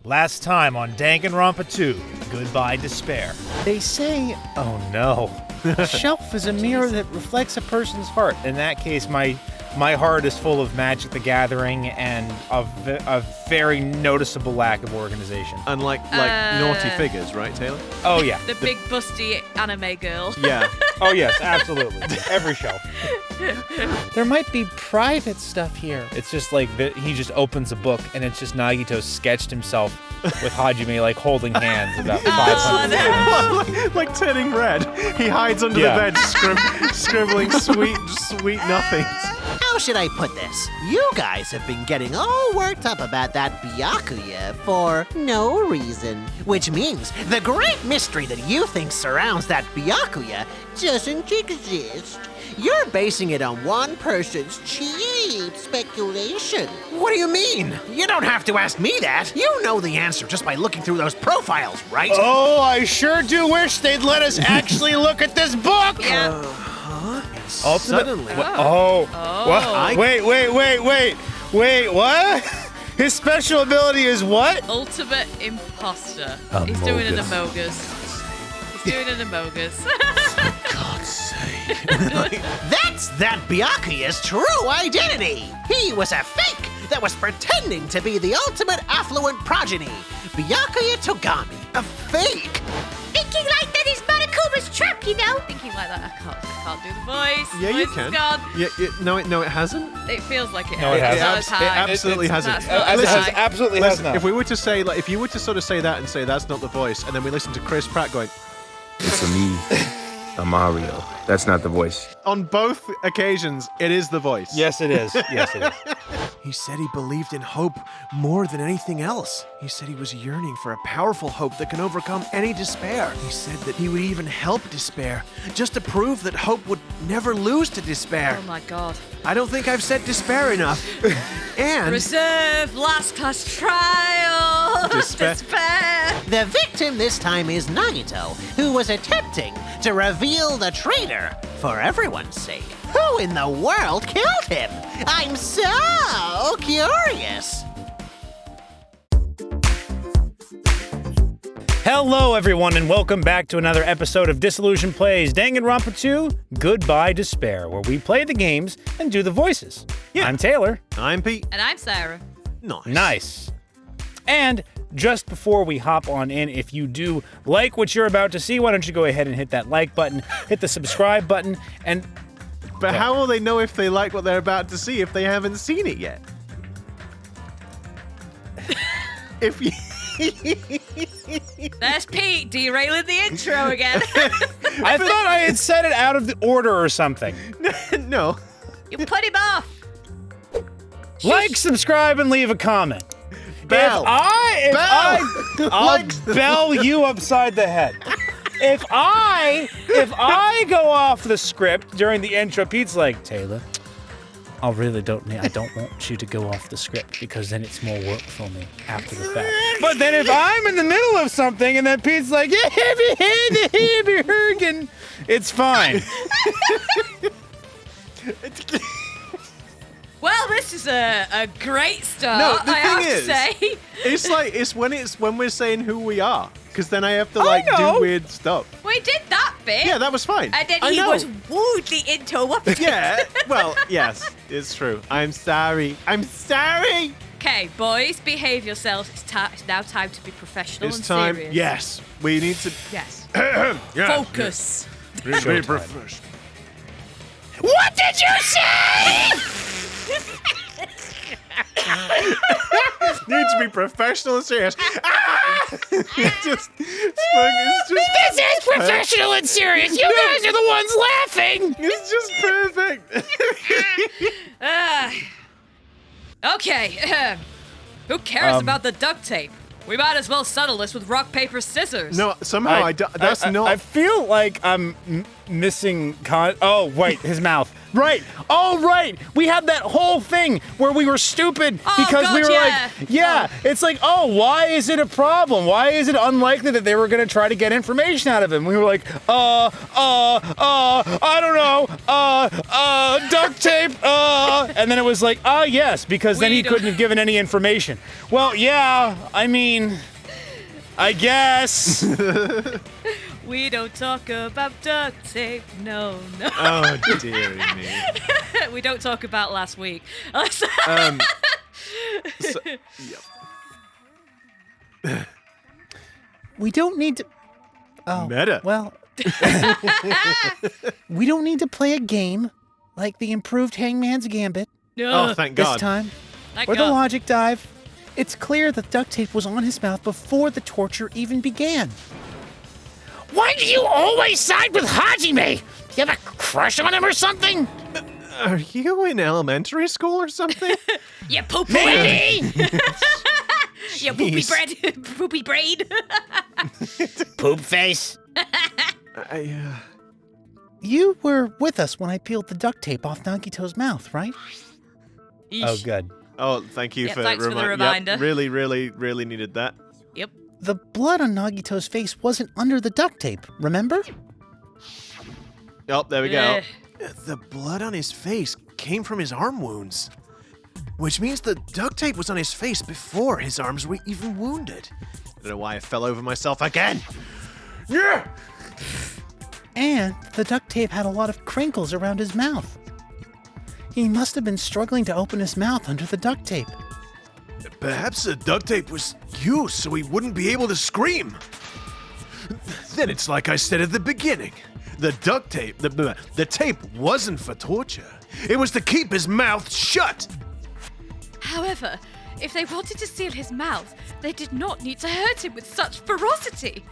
Last time on Danganronpa 2, Goodye Despair. They say, oh no, a shelf is a mirror that reflects a person's heart. In that case, my heart is full of Magic the Gathering and a very noticeable lack of organization. Unlike naughty figures, right, Taylor? Oh yeah. The big busty anime girl. Yeah. Oh yes, absolutely. Every shelf. There might be private stuff here. It's just like he just opens a book and it's just Nagito sketched himself with Hajime like holding hands about 500 times. like turning red. He hides under the bed, scribbling sweet nothings. How should I put this? You guys have been getting all worked up about that Byakuya for no reason. Which means the great mystery that you think surrounds that Byakuya doesn't exist. You're basing it on one person's cheap speculation. What do you mean? You don't have to ask me that. You know the answer just by looking through those profiles, right? Oh, I sure do wish they'd let us actually look at this book! Yeah. Suddenly. What? Wait, what? His special ability is what? Ultimate imposter. He's doing an Amogus. For God's sake. That's that Byakuya's true identity. He was a fake that was pretending to be the ultimate affluent progeny. Byakuya Togami, a fake. Thinking like that is Manakuma's trap, you know? Thinking like that, I can't do the voice. Yeah, voice you can. Is gone. Yeah, no, it hasn't. It feels like it No, it has. hasn't. It absolutely hasn't. Listen, Absolutely has Listen, not. if we were to say, if you were to sort of say that and say that's not the voice, and then we listen to Chris Pratt going, It's a me, a Mario. That's not the voice. on both occasions, it is the voice. Yes, it is. Yes, it is. He said he believed in hope more than anything else. He said he was yearning for a powerful hope that can overcome any despair. He said that he would even help despair, just to prove that hope would never lose to despair. Oh my god. I don't think I've said despair enough. And Reserve, last class trial. Despair. The victim this time is Nagito, who was attempting to reveal the traitor for everyone's sake. Who in the world killed him? I'm so curious. Hello, everyone, and welcome back to another episode of Disillusion Plays Danganronpa 2, Goodye Despair, where we play the games and do the voices. Yeah. I'm Taylor. I'm Pete. And I'm Sarah. Nice. And just before we hop on in, if you do like what you're about to see, why don't you go ahead and hit that like button, hit the subscribe button, and... But how will they know if they like what they're about to see if they haven't seen it yet? If you... There's Pete derailing the intro again. I thought I had said it out of the order or something. No. You put him off. Like, subscribe, and leave a comment. Bell. I'll bell you upside the head. If I go off the script during the intro, Pete's like, Taylor, I don't want you to go off the script because then it's more work for me after the fact. But then if I'm in the middle of something and then Pete's like, it's fine. Well, this is a great start. No, the I have thing to is, say. it's when we're saying who we are, because then I have to I know. do weird stuff. We did that bit. Yeah, that was fine. And then I he know. was rudely interrupted. Yeah, well, yes, it's true. I'm sorry. Okay, boys, behave yourselves. It's now time to be professional It's and time. serious. Yes, we need to. Yes. Yeah. Focus. Be professional. What did you say? Need to be professional and serious. It's just. This is professional and serious. You guys are the ones laughing. It's just perfect. Okay. Who cares about the duct tape? We might as well settle this with rock, paper, scissors. No, somehow that's not. I feel like I'm missing oh, wait, his mouth. Right. Oh, right. We had that whole thing where we were stupid because we were it's like, oh, why is it a problem? Why is it unlikely that they were going to try to get information out of him? We were like, I don't know, duct tape, and then it was like, yes, because then he couldn't have given any information. Well, yeah, I mean, I guess. We don't talk about duct tape. No. Oh, dear me. We don't talk about last week. We don't need to. Oh, Meta. Well, we don't need to play a game like the improved Hangman's Gambit Oh, thank God. this time, Thank or the God. logic dive. It's clear that duct tape was on his mouth before the torture even began. Why do you always side with Hajime? Do you have a crush on him or something? Are you in elementary school or something? You poopy Maybe. You poopy Jeez. bread. Poopy brain. Poop face. I, You were with us when I peeled the duct tape off Nagito's mouth, right? Oh, good. Oh, thank you Yeah, for thanks for the yep, reminder. really, really, really needed that. Yep. The blood on Nagito's face wasn't under the duct tape, remember? Oh, there we go. The blood on his face came from his arm wounds, which means the duct tape was on his face before his arms were even wounded. I don't know why I fell over myself again. Yeah. And the duct tape had a lot of crinkles around his mouth. He must have been struggling to open his mouth under the duct tape. Perhaps the duct tape was used so he wouldn't be able to scream. Then it's like I said at the beginning. The duct tape, the tape wasn't for torture. It was to keep his mouth shut. However, if they wanted to seal his mouth, they did not need to hurt him with such ferocity.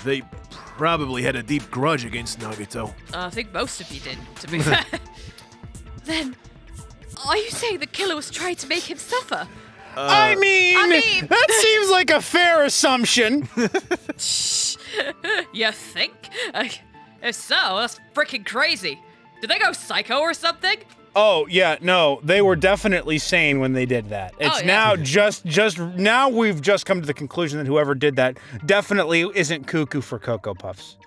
They probably had a deep grudge against Nagito. I think most of you did, to be fair. Then, are you saying the killer was trying to make him suffer? I mean, that seems like a fair assumption. You think? If so, that's freaking crazy. Did they go psycho or something? Oh, yeah, no, they were definitely sane when they did that. It's yeah. now now we've just come to the conclusion that whoever did that definitely isn't cuckoo for Cocoa Puffs.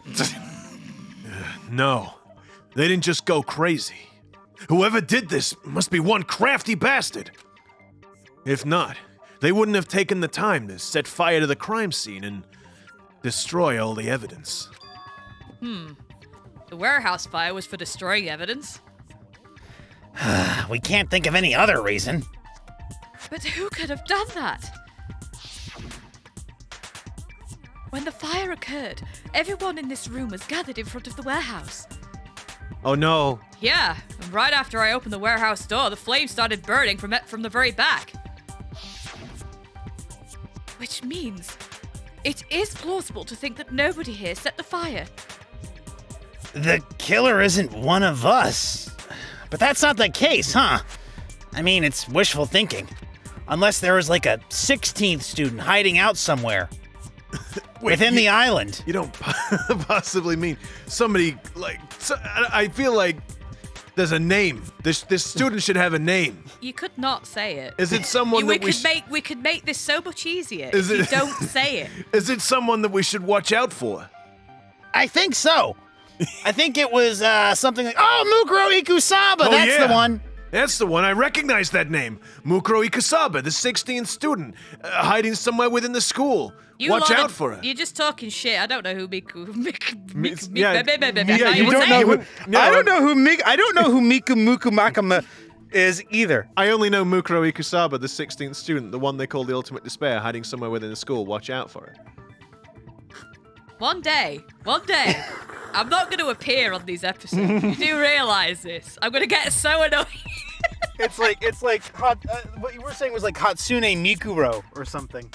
No, they didn't just go crazy. Whoever did this must be one crafty bastard. If not, they wouldn't have taken the time to set fire to the crime scene and destroy all the evidence. The warehouse fire was for destroying evidence. We can't think of any other reason. But who could have done that? When the fire occurred, everyone in this room was gathered in front of the warehouse. Oh no. Yeah, and right after I opened the warehouse door, the flames started burning from the very back. Which means it is plausible to think that nobody here set the fire. The killer isn't one of us. But that's not the case, huh? I mean, it's wishful thinking. Unless there was like a 16th student hiding out somewhere. Within the island. You don't possibly mean somebody like... I feel like there's a name. This student should have a name. You could not say it. Is it someone we that we could make this so much easier Is if you it- don't say it. Is it someone that we should watch out for? I think so. I think it was something like, Mukuro Ikusaba, that's the one. That's the one. I recognize that name. Mukuro Ikusaba, the 16th student, hiding somewhere within the school. Watch out for her. You're just talking shit. I don't know who Miku. You don't know who. I don't know who Miku Muku Makama is either. I only know Mukuro Ikusaba, the 16th student, the one they call the ultimate despair, hiding somewhere within the school. Watch out for her. One day, I'm not going to appear on these episodes. You do realize this. I'm going to get so annoyed. It's like what you were saying was like Hatsune Mikuro or something.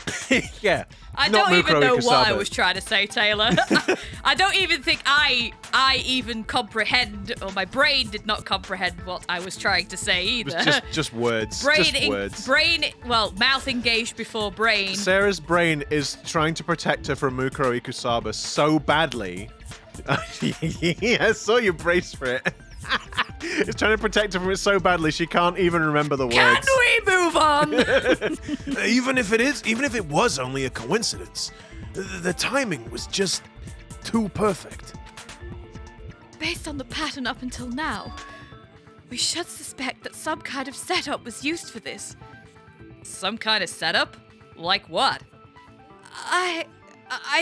Yeah. I not don't even Mukuro know what I Ikusaba. was trying to say, Taylor. I don't even think I even comprehend, or my brain did not comprehend what I was trying to say It either. was just words. Just words. Mouth engaged before brain. Sarah's brain is trying to protect her from Mukuro Ikusaba so badly Yeah, I saw you brace for it. It's trying to protect her from it so badly she can't even remember the Can words. we move on? Even if it was only a coincidence, the timing was just too perfect. Based on the pattern up until now, we should suspect that some kind of setup was used for this. Some kind of setup? Like what? I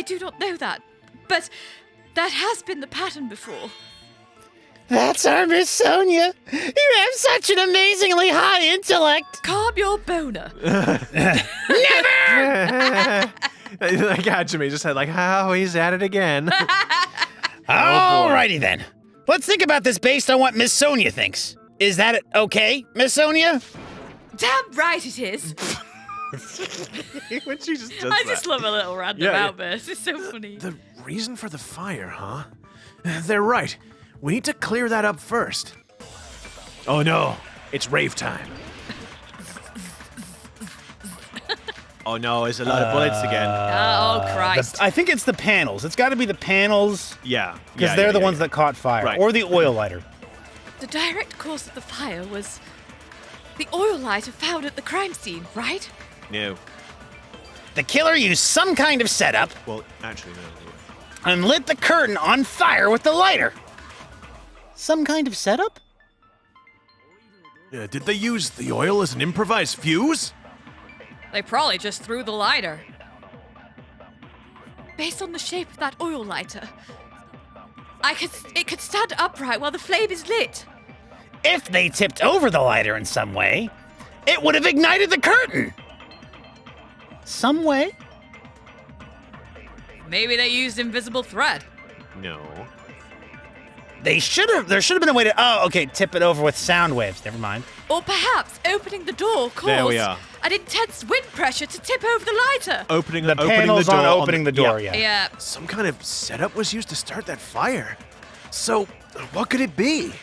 do not know that, but that has been the pattern before. That's our Miss Sonia. You have such an amazingly high intellect. Calm your boner. Like Hajime just said, like, oh, he's at it again. Alrighty then. Let's think about this based on what Miss Sonia thinks. Is that okay, Miss Sonia? Damn right it is. When she just does I just love a little random outburst. It's so funny. The reason for the fire, huh? They're right. We need to clear that up first. Oh no, it's rave time. Oh no, there's a lot of bullets again. Oh, Christ. I think it's the panels. It's got to be the panels. Yeah. Because they're the ones that caught fire. Right. Or the oil lighter. The direct cause of the fire was the oil lighter found at the crime scene, right? No. The killer used some kind of setup Well, actually, no. and lit the curtain on fire with the lighter. Some kind of setup? Did they use the oil as an improvised fuse? They probably just threw the lighter. Based on the shape of that oil lighter, it could stand upright while the flame is lit. If they tipped over the lighter in some way, it would have ignited the curtain. Some way? Maybe they used invisible thread. No. There should have been a way to, tip it over with sound waves. Never mind. Or perhaps opening the door caused There we are. an intense wind pressure to tip over the lighter. Opening The panels on opening the door, yeah. Yeah. Some kind of setup was used to start that fire. So, what could it be?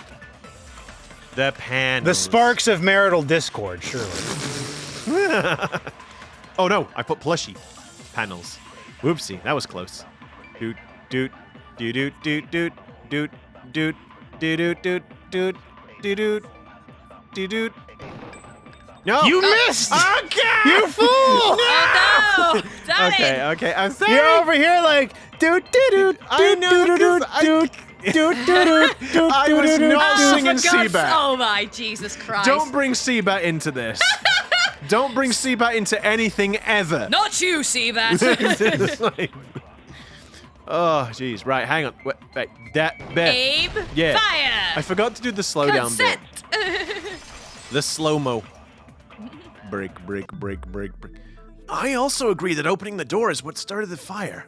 The panels. The sparks of marital discord, surely. Oh no, I put plushie. Panels. Whoopsie, that was close. Doot, doot, doot, doot, doot, doot, doot, doot, doot, doot, doot, doot, doot, doot, doot. No. You missed! Okay! You fool! Oh no! Darn it! Okay, I'm sorry. You're over here like doot doot doot I know, doot doot because doot doot doot doot. I was not Oh, singing for God's- Seabat. Oh my Jesus Christ. Don't bring Seabat into this. Don't bring Seabat into anything ever. Not you, Seabat. It's like- oh, jeez. Right, hang on. Wait, that bit. Aim, Yeah. fire. I forgot to do the slowdown bit. Consent. The slow-mo. Break, break, break, break, break. I also agree that opening the door is what started the fire.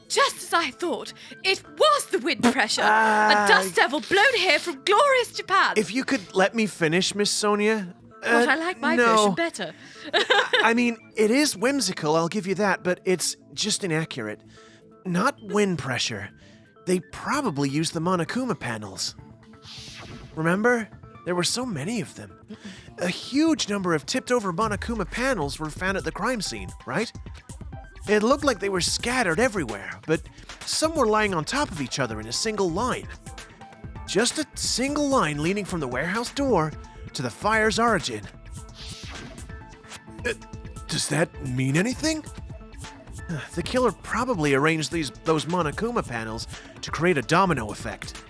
Just as I thought, it was the wind pressure. A dust devil blown here from glorious Japan. If you could let me finish, Miss Sonia. But I like my no. version better. I mean, it is whimsical, I'll give you that, but it's just inaccurate. Not wind pressure. They probably used the Monokuma panels. Remember? There were so many of them. A huge number of tipped-over Monokuma panels were found at the crime scene, right? It looked like they were scattered everywhere, but some were lying on top of each other in a single line. Just a single line leading from the warehouse door to the fire's origin. Does that mean anything? The killer probably arranged those Monokuma panels to create a domino effect.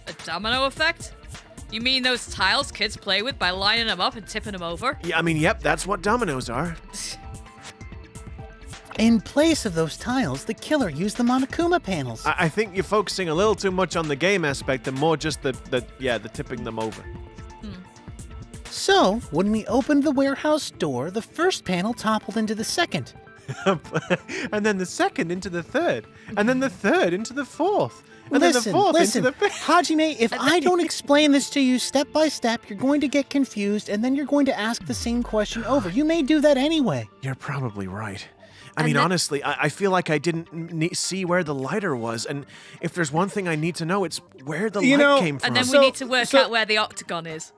A domino effect? You mean those tiles kids play with by lining them up and tipping them over? Yeah, I mean, yep, that's what dominoes are. In place of those tiles, the killer used the Monokuma panels. I think you're focusing a little too much on the game aspect and more just the tipping them over. So, when we opened the warehouse door, the first panel toppled into the second. And then the second into the third. And then the third into the fourth. And then the fourth listen, into the fifth. Hajime, if I don't explain this to you step by step, you're going to get confused, and then you're going to ask the same question over. You may do that anyway. You're probably right. I And mean, then- honestly, I feel like I didn't see where the lighter was. And if there's one thing I need to know, it's where the light came from. And then So- we need to work so- out where the octagon is.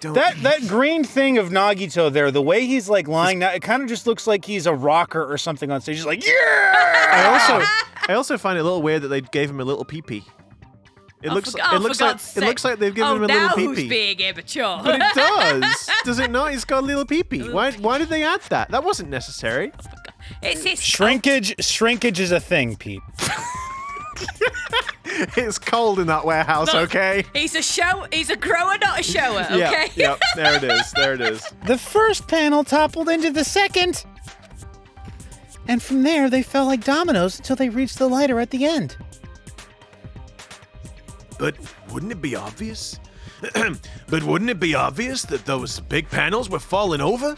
don't... That green thing of Nagito there, the way he's like lying now, it kind of just looks like he's a rocker or something on stage. He's like, yeah! I also find it a little weird that they gave him a little pee-pee. It looks like they've given him a little now pee-pee. who's being immature? But it does. Does it not? He's got a little pee-pee. Why did they add that? That wasn't necessary. It's his Shrinkage is a thing, Pete. It's cold in that warehouse, Look, okay? He's a grower, not a shower, okay? Yep, there it is. There it is. The first panel toppled into the second. And from there, they fell like dominoes until they reached the lighter at the end. But wouldn't it be obvious? But wouldn't it be obvious that those big panels were falling over?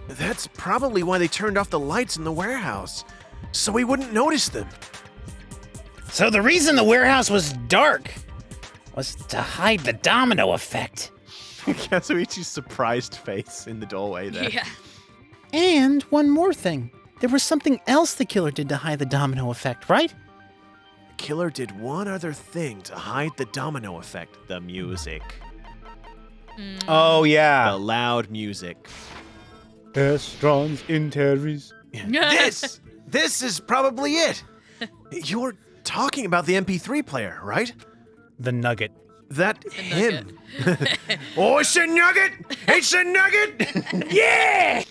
That's probably why they turned off the lights in the warehouse, so we wouldn't notice them. So the reason the warehouse was dark was to hide the domino effect. Kazuichi's surprised face in the doorway there. Yeah. And one more thing. There was something else the killer did to hide the domino effect, right? The killer did one other thing to hide the domino effect. The music. Oh, The yeah. loud music. Estrons interis. This is probably it. You're talking about the MP3 player, right? The nugget. That him. Oh, it's a nugget! It's a nugget! Yeah!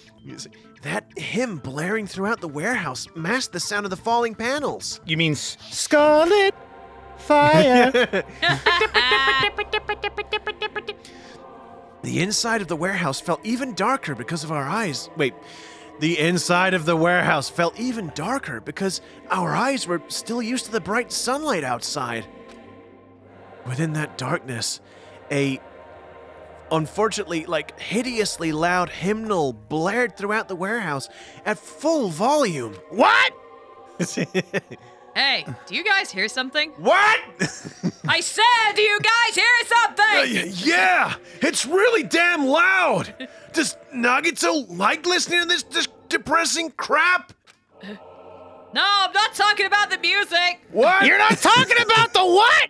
That hymn blaring throughout the warehouse masked the sound of the falling panels. You mean Scarlet Fire? The inside of the warehouse felt even darker because of our eyes. Wait, the inside of the warehouse felt even darker because our eyes were still used to the bright sunlight outside. Within that darkness, a unfortunately, hideously loud hymnal blared throughout the warehouse at full volume. What? Hey, do you guys hear something? What? I said, do you guys hear something? Yeah, it's really damn loud. Does Nagito like listening to this depressing crap? No, I'm not talking about the music. What? You're not talking about the what?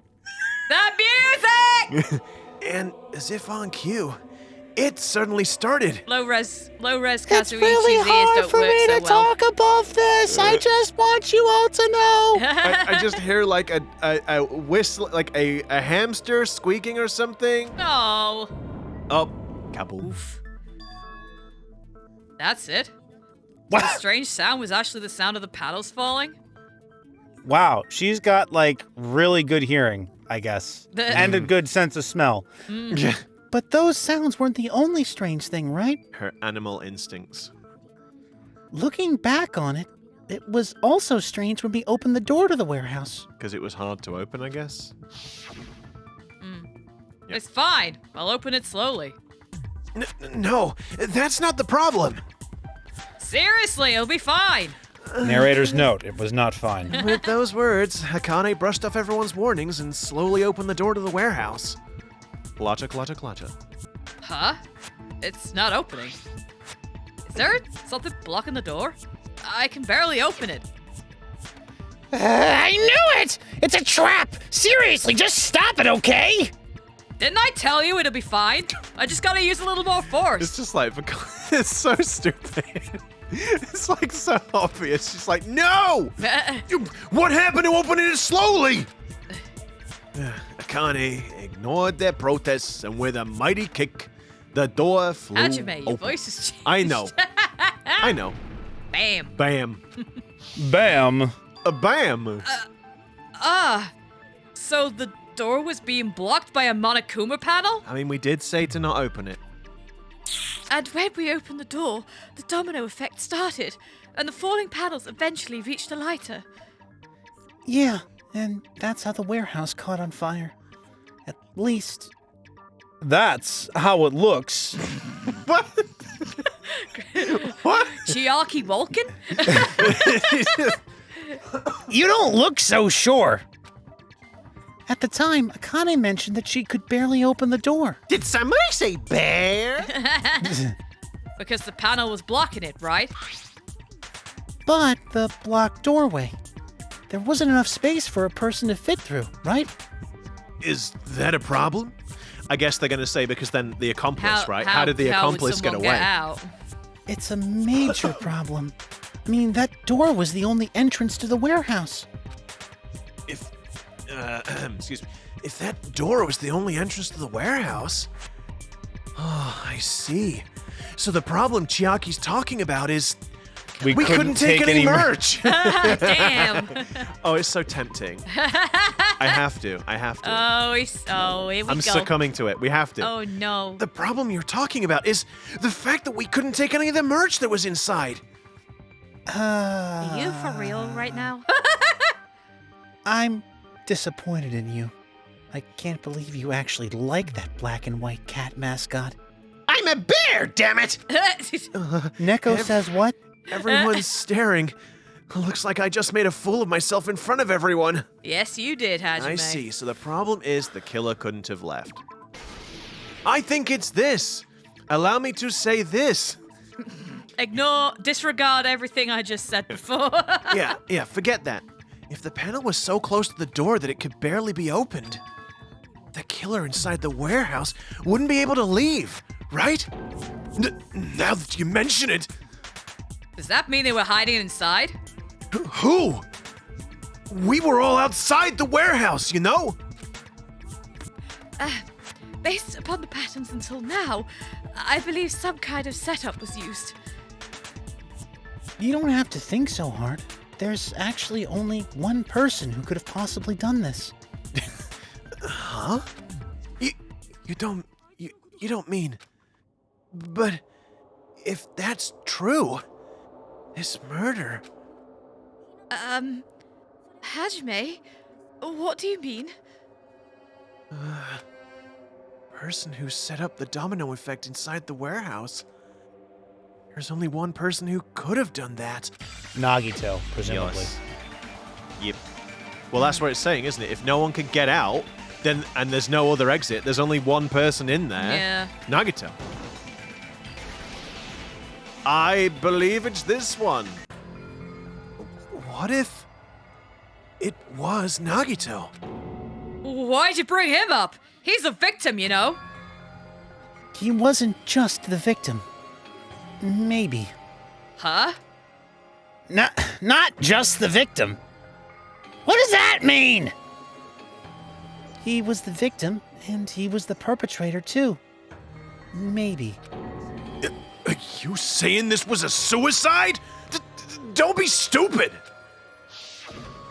The music! And as if on cue, it suddenly started. Low res It's Kazuichi's really ears hard don't for work me so to well. talk above this. I just want you all to know. I just hear like a whistle, like a hamster squeaking or something. No. Oh, kaboof. That's it. Wow. The strange sound was actually the sound of the paddles falling. Wow, she's got really good hearing, I guess, and a good sense of smell. Yeah. But those sounds weren't the only strange thing, right? Her animal instincts. Looking back on it, it was also strange when we opened the door to the warehouse. Because it was hard to open, I guess. Yep. It's fine. I'll open it slowly. No, that's not the problem. Seriously, it'll be fine. Narrator's note, it was not fine. With those words, Akane brushed off everyone's warnings and slowly opened the door to the warehouse. Clacha, clacha, clacha. Huh? It's not opening. Is there something blocking the door? I can barely open it. I knew it! It's a trap! Seriously, just stop it, okay? Didn't I tell you it'll be fine? I just gotta use a little more force. It's just it's so stupid. It's so obvious. She's like, no! What happened to opening it slowly? Akane ignored their protests, and with a mighty kick, the door flew Hajime, your open. voice has changed. I know. I know. Bam. Bam. Bam. A bam. So the door was being blocked by a Monokuma panel? I mean, we did say to not open it. And when we opened the door, the domino effect started, and the falling panels eventually reached the lighter. Yeah, and that's how the warehouse caught on fire. At least, that's how it looks. What? What? Chiaki Vulcan? You don't look so sure. At the time, Akane mentioned that she could barely open the door. Did somebody say bear? Because the panel was blocking it, right? But the blocked doorway. There wasn't enough space for a person to fit through, right? Is that a problem? I guess they're going to say because then the accomplice, right? How did the accomplice get away? Out? It's a major problem. I mean, that door was the only entrance to the warehouse. If, excuse me, if that door was the only entrance to the warehouse? Oh, I see. So the problem Chiaki's talking about is we couldn't take any merch. Damn. Oh, it's so tempting. I have to. Oh, here we I'm go. succumbing to it. We have to. Oh, no. The problem you're talking about is the fact that we couldn't take any of the merch that was inside. Are you for real right now? I'm disappointed in you. I can't believe you actually like that black and white cat mascot. I'm a bear, damn it! Neko says what? Everyone's staring. Looks like I just made a fool of myself in front of everyone. Yes, you did, Hajime. I see. So the problem is the killer couldn't have left. I think it's this. Allow me to say this. Disregard everything I just said before. Yeah, forget that. If the panel was so close to the door that it could barely be opened, the killer inside the warehouse wouldn't be able to leave, right? Now that you mention it. Does that mean they were hiding inside? Who? We were all outside the warehouse, you know? Based upon the patterns until now, I believe some kind of setup was used. You don't have to think so hard. There's actually only one person who could have possibly done this. Huh? You don't mean... But if that's true, this murder... Hajime, what do you mean? Person who set up the domino effect inside the warehouse. There's only one person who could have done that. Nagito, presumably. Yes. Yep. Well, that's what it's saying, isn't it? If no one can get out, then and there's no other exit, there's only one person in there. Yeah. Nagito. I believe it's this one. What if it was Nagito? Why'd you bring him up? He's a victim, you know. He wasn't just the victim. Maybe. Huh? Not just the victim. What does that mean? He was the victim, and he was the perpetrator, too. Maybe. Are you saying this was a suicide? Don't be stupid!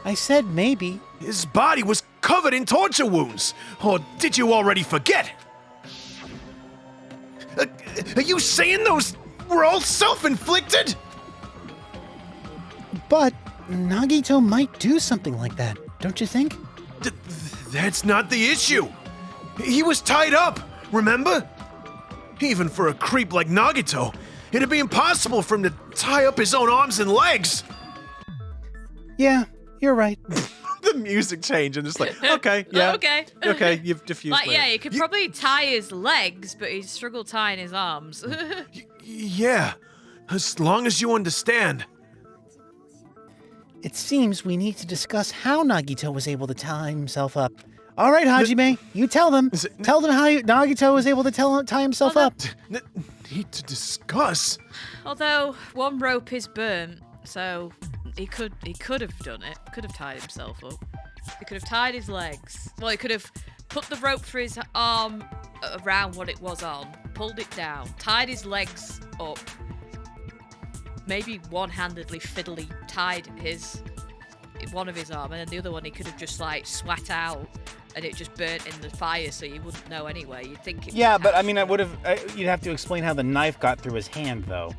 I said maybe. His body was covered in torture wounds. Or did you already forget? Are you saying those were all self-inflicted? But Nagito might do something like that, don't you think? That's not the issue. He was tied up, remember? Even for a creep like Nagito, it'd be impossible for him to tie up his own arms and legs. Yeah, you're right. The music changed and just like, okay, yeah. Okay, you've diffused Like, me. yeah, you could probably tie his legs, but he'd struggle tying his arms. Yeah, as long as you understand. It seems we need to discuss how Nagito was able to tie himself up. All right, Hajime, you tell them. Tell them how Nagito was able to tie himself up. Need to discuss? Although one rope is burnt, so he could have done it. Could have tied himself up. He could have tied his legs. Well, he could have put the rope for his arm around what it was on, pulled it down, tied his legs up. Maybe one-handedly, fiddly tied one of his arm, and then the other one he could have just like swat out, and it just burnt in the fire, so you wouldn't know anyway. You'd think it. Yeah, but I mean, you'd have to explain how the knife got through his hand, though.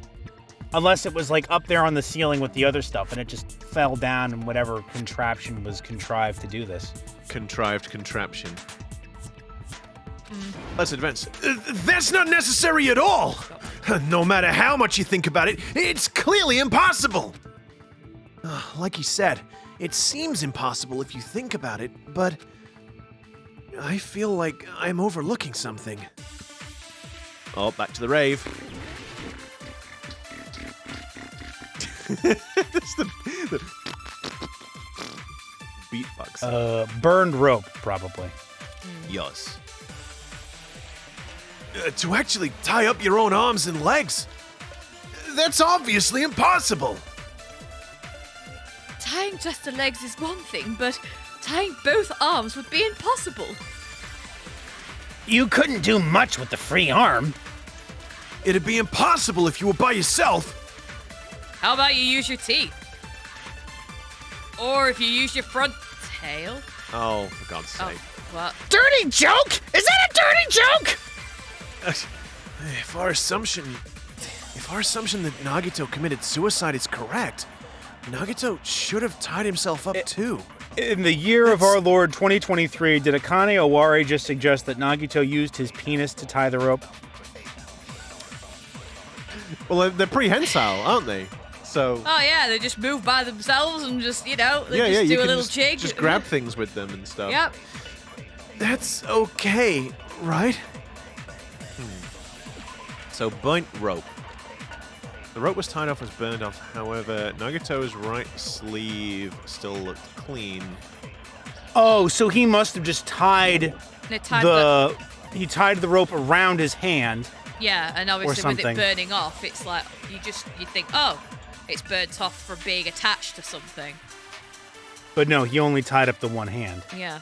Unless it was like up there on the ceiling with the other stuff, and it just fell down, and whatever contraption was contrived to do this. Contrived contraption. Let's advance. That's not necessary at all. No matter how much you think about it, it's clearly impossible. Like he said, it seems impossible if you think about it, but I feel like I'm overlooking something. Oh, back to the rave. That's the beatbox. Burned rope, probably. yours. To actually tie up your own arms and legs? That's obviously impossible. Tying just the legs is one thing, but tying both arms would be impossible. You couldn't do much with the free arm. It'd be impossible if you were by yourself. How about you use your teeth? Or if you use your front tail? Oh, for God's sake. What? Dirty joke? Is that a dirty joke? If our assumption that Nagito committed suicide is correct, Nagito should have tied himself up too. In the year of our Lord 2023, did Akane Owari just suggest that Nagito used his penis to tie the rope? Well, they're prehensile, aren't they? So. Oh yeah, they just move by themselves and just, they just you do a can little jig. Just grab things with them and stuff. Yep. That's okay, right? So, burnt rope. The rope was tied off, was burned off. However, Nagito's right sleeve still looked clean. Oh, so he must have just tied They tied he tied the rope around his hand. Yeah, and obviously with it something. burning off, it's like, you think, oh, it's burnt off from being attached to something. But no, he only tied up the one hand. Yeah.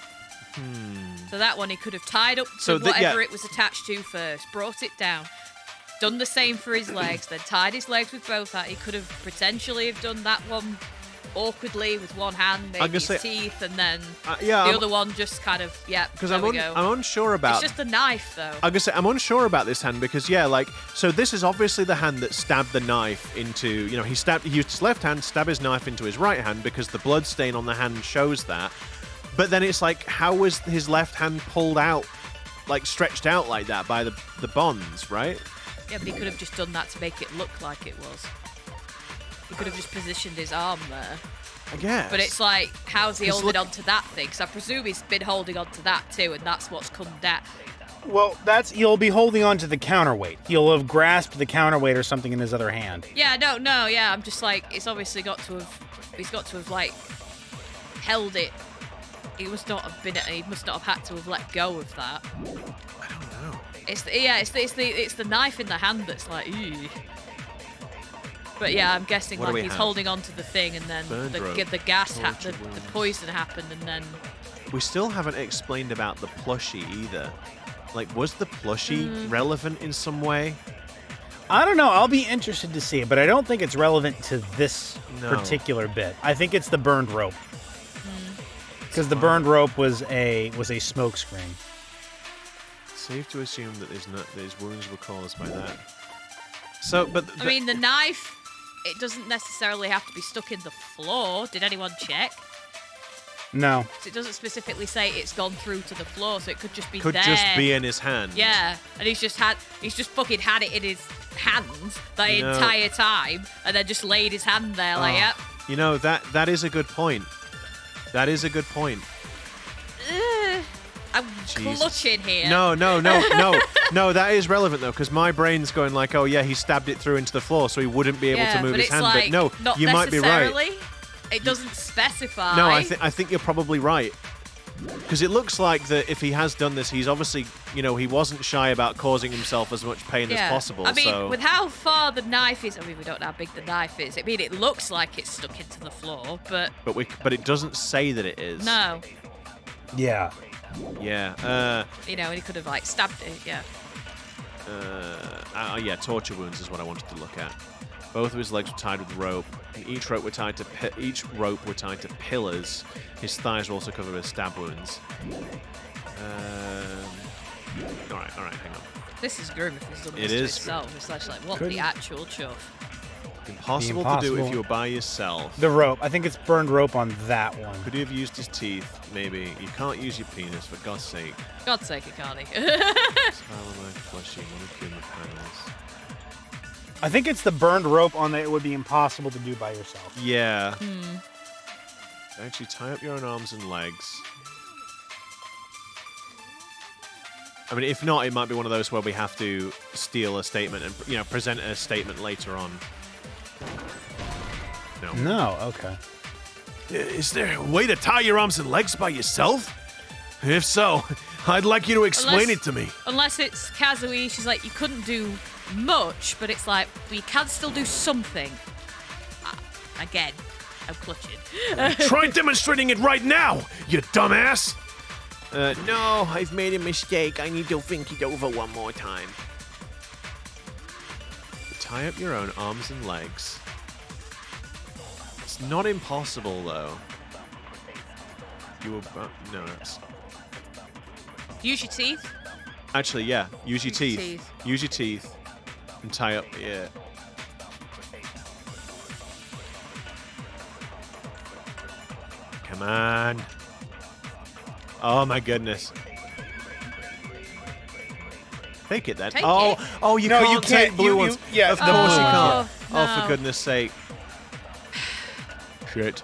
So that one he could have tied up to So whatever it was attached to first, brought it down, done the same for his legs, then tied his legs with both hands. He could have potentially have done that one awkwardly with one hand, maybe his teeth, and then the other one just kind of, Because there I'm we go. unsure about. It's just a knife, though. I'm unsure about this hand because so this is obviously the hand that stabbed the knife into. He used his left hand, stab his knife into his right hand because the blood stain on the hand shows that. But then it's like, how was his left hand pulled out, like stretched out like that by the bonds, right? Yeah, but he could have just done that to make it look like it was. He could have just positioned his arm there. I guess. But it's like, how's he holding on to that thing? Because I presume he's been holding on to that too, and that's what's come down. Well, he'll be holding on to the counterweight. He'll have grasped the counterweight or something in his other hand. Yeah, no, yeah. I'm just like, it's obviously he's got to have like held it. He must not have had to have let go of that. I don't know. It's the knife in the hand that's like, ew. But yeah, I'm guessing What do we like he's have? holding on to the thing, and then Burned rope, the gas, torture the wounds. poison happened, and then We still haven't explained about the plushie either. Like, was the plushie relevant in some way? I don't know. I'll be interested to see it, but I don't think it's relevant to this No. particular bit. I think it's the burned rope. Because the burned rope was a smoke screen. Safe to assume that these wounds were caused by that. So, but I mean, the knife, it doesn't necessarily have to be stuck in the floor. Did anyone check? No. So it doesn't specifically say it's gone through to the floor, so it could just be could there. just be in his hand. Yeah, and he's just fucking had it in his hands the entire time, and then just laid his hand there like, yep. You know, that is a good point. That is a good point. I'm Jesus. clutching here. No, that is relevant though, because my brain's going like, oh yeah, he stabbed it through into the floor, so he wouldn't be able to move but his it's hand. like, But no, not you might be right. necessarily. It doesn't specify. No, I think you're probably right. Because it looks like that if he has done this, he's obviously, he wasn't shy about causing himself as much pain as possible. I mean, so. with how far the knife is, I mean, we don't know how big the knife is. I mean, it looks like it's stuck into the floor, but But it doesn't say that it is. no. Yeah. Yeah. And he could have like stabbed it. Yeah. Yeah, torture wounds is what I wanted to look at. Both of his legs were tied with rope. Each rope were tied to pillars. His thighs were also covered with stab wounds. All right, hang on. This is grim if he's done It this to is himself. It's actually like, what Could- the actual chuff? Impossible to do if you were by yourself. The rope. I think it's burned rope on that one. Could he have used his teeth? Maybe. You can't use your penis, for God's sake. God's sake, it can't he? Spiral-like fleshy, monoclinic panels. I think it's the burned rope on that it would be impossible to do by yourself. Yeah. Actually, tie up your own arms and legs. I mean, if not, it might be one of those where we have to steal a statement and, present a statement later on. No. No, okay. Is there a way to tie your arms and legs by yourself? If so, I'd like you to explain Unless- it to me. Unless it's Kazooie, she's like, you couldn't do much, but it's like, well, you can still do something. Again, I'm clutching. Try demonstrating it right now, you dumbass! No, I've made a mistake. I need to think it over one more time. Tie up your own arms and legs. It's not impossible, though. You were... no, that's... Use your teeth. Actually, yeah. Use your Use your teeth. teeth. Use your teeth. And tie up... yeah. Come on. Oh, my goodness. Take it, then. Take oh, it. Oh, you No, can't you take can't. blue You- ones. yeah, Of the course you blue can't. ones. Oh, No. for goodness sake. Shit.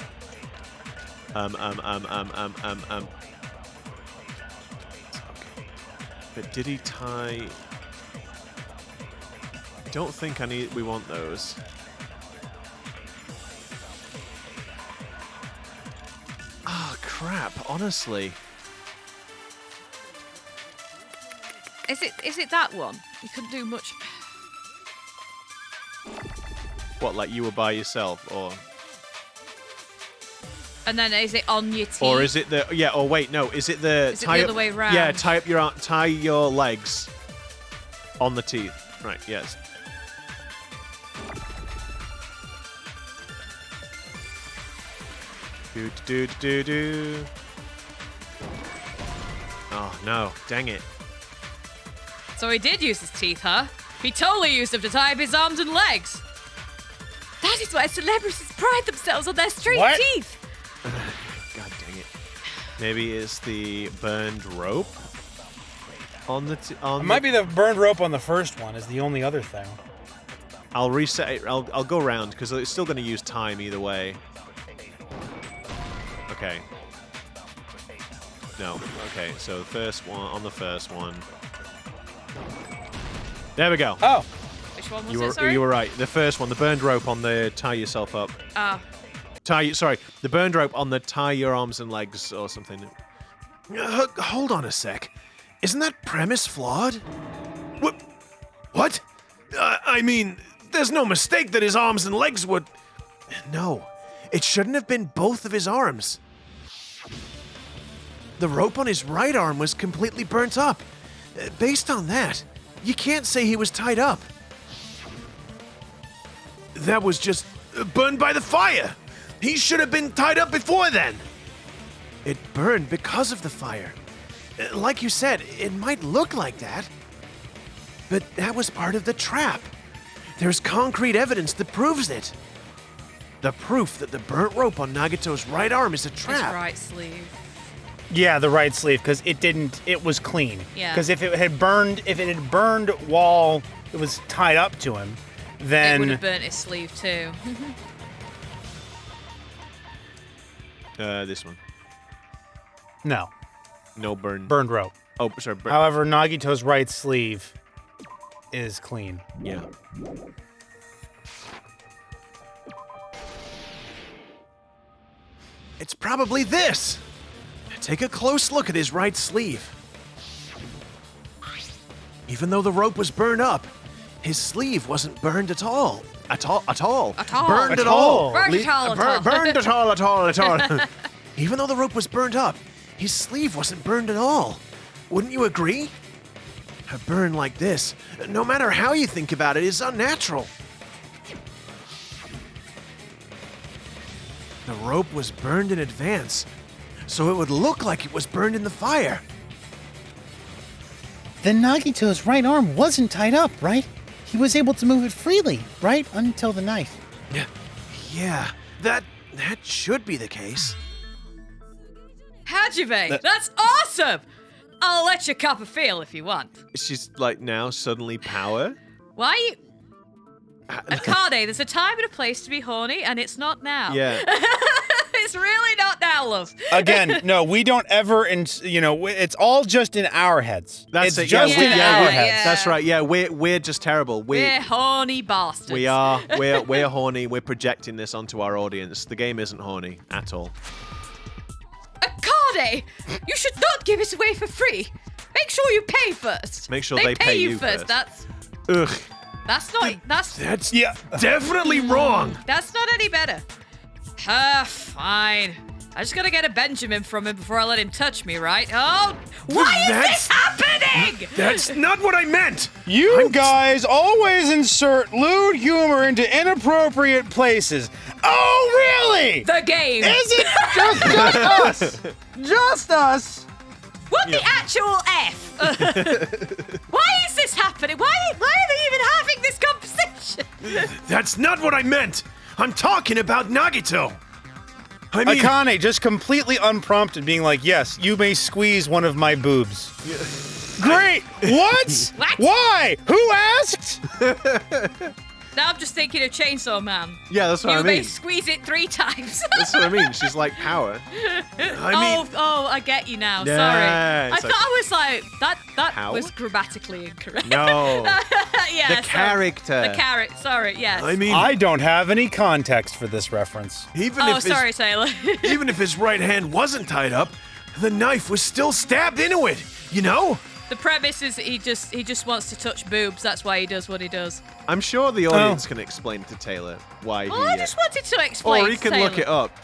It's okay. But did he tie... I don't think we want those. Ah, crap, honestly. Is it that one? You couldn't do much. What, like you were by yourself, or... And then is it on your teeth? Or is it the... Yeah, or wait, no, is it the... Is it the other way round? Yeah, tie your legs on the teeth. Right, yes. Do. Oh, no. Dang it. So he did use his teeth, huh? He totally used them to tie up his arms and legs. That is why celebrities pride themselves on their straight What? teeth. God dang it. Maybe it's the burned rope on the... It might be the burned rope on the first one is the only other thing. I'll reset it. I'll go round, because it's still going to use time either way. Okay. No. Okay, so first one, on the first one. There we go. Oh, Which one was it, sorry? You were right. The first one, the burned rope on the tie yourself up. Ah, The burned rope on the tie your arms and legs or something. Hold on a sec. Isn't that premise flawed? What? I mean, there's no mistake that his arms and legs would... No, it shouldn't have been both of his arms. The rope on his right arm was completely burnt up. Based on that, you can't say he was tied up. That was just burned by the fire. He should have been tied up before then. It burned because of the fire. Like you said, it might look like that. But that was part of the trap. There's concrete evidence that proves it. The proof that the burnt rope on Nagato's right arm is a his trap. right sleeve. yeah, the right sleeve because it was clean. Yeah. Because if it had burned while it was tied up to him, It then would have burnt his sleeve too. This one. no, No burn. burned rope. Oh, sorry. Burn. However, Nagito's right sleeve is clean. Yeah. It's probably this. Take a close look at his right sleeve. Even though the rope was burned up, his sleeve wasn't burned at all. At all. At all. Burned At at all. all. Burned at all, at all. Burned at all. Even though the rope was burned up, his sleeve wasn't burned at all. Wouldn't you agree? A burn like this, no matter how you think about it, is unnatural. The rope was burned in advance, so it would look like it was burned in the fire. Then Nagito's right arm wasn't tied up, right? He was able to move it freely, right? Until the knife. Yeah, that should be the case. Hajime, that's awesome! I'll let you cop a feel if you want. She's like now suddenly power. Why are you... Akane, there's a time and a place to be horny, and it's not now. Yeah. It's really not now, love. Again, no, we don't ever, it's all just in our heads. That's it's it. just Yeah, in yeah, our yeah. heads. That's right. Yeah, we're just terrible. We're horny bastards. We are. We're horny. We're projecting this onto our audience. The game isn't horny at all. Akane, money. You should not give it away for free. Make sure you pay first. Make sure they pay you first. Ugh. That's definitely wrong. That's not any better. Fine. I just gotta get a Benjamin from him before I let him touch me, right? Oh, why is this happening? That's not what I meant. You guys always insert lewd humor into inappropriate places. Oh, really? The game. Is it just us? Just us? What the actual F? Why is this happening? Why are they even having this conversation? That's not what I meant. I'm talking about Nagito. I mean, Akane just completely unprompted being like, yes, you may squeeze one of my boobs. Great! What? What? Why? Who asked? Now I'm just thinking of Chainsaw Man. Yeah, that's what I You may mean. squeeze it 3 times. That's what I mean. She's like power. I get you now. Yeah, Sorry. I it's thought I was like, that How? was grammatically incorrect. No. Yeah, The sorry. character. The character. Sorry, yes. I mean, I don't have any context for this reference. even Oh, if sorry, Taylor. even if his right hand wasn't tied up, the knife was still stabbed into it. You know? The premise is he just wants to touch boobs. That's why he does what he does. I'm sure the audience can explain to Taylor why Oh, he. I just wanted to explain. or he can Taylor. look it up.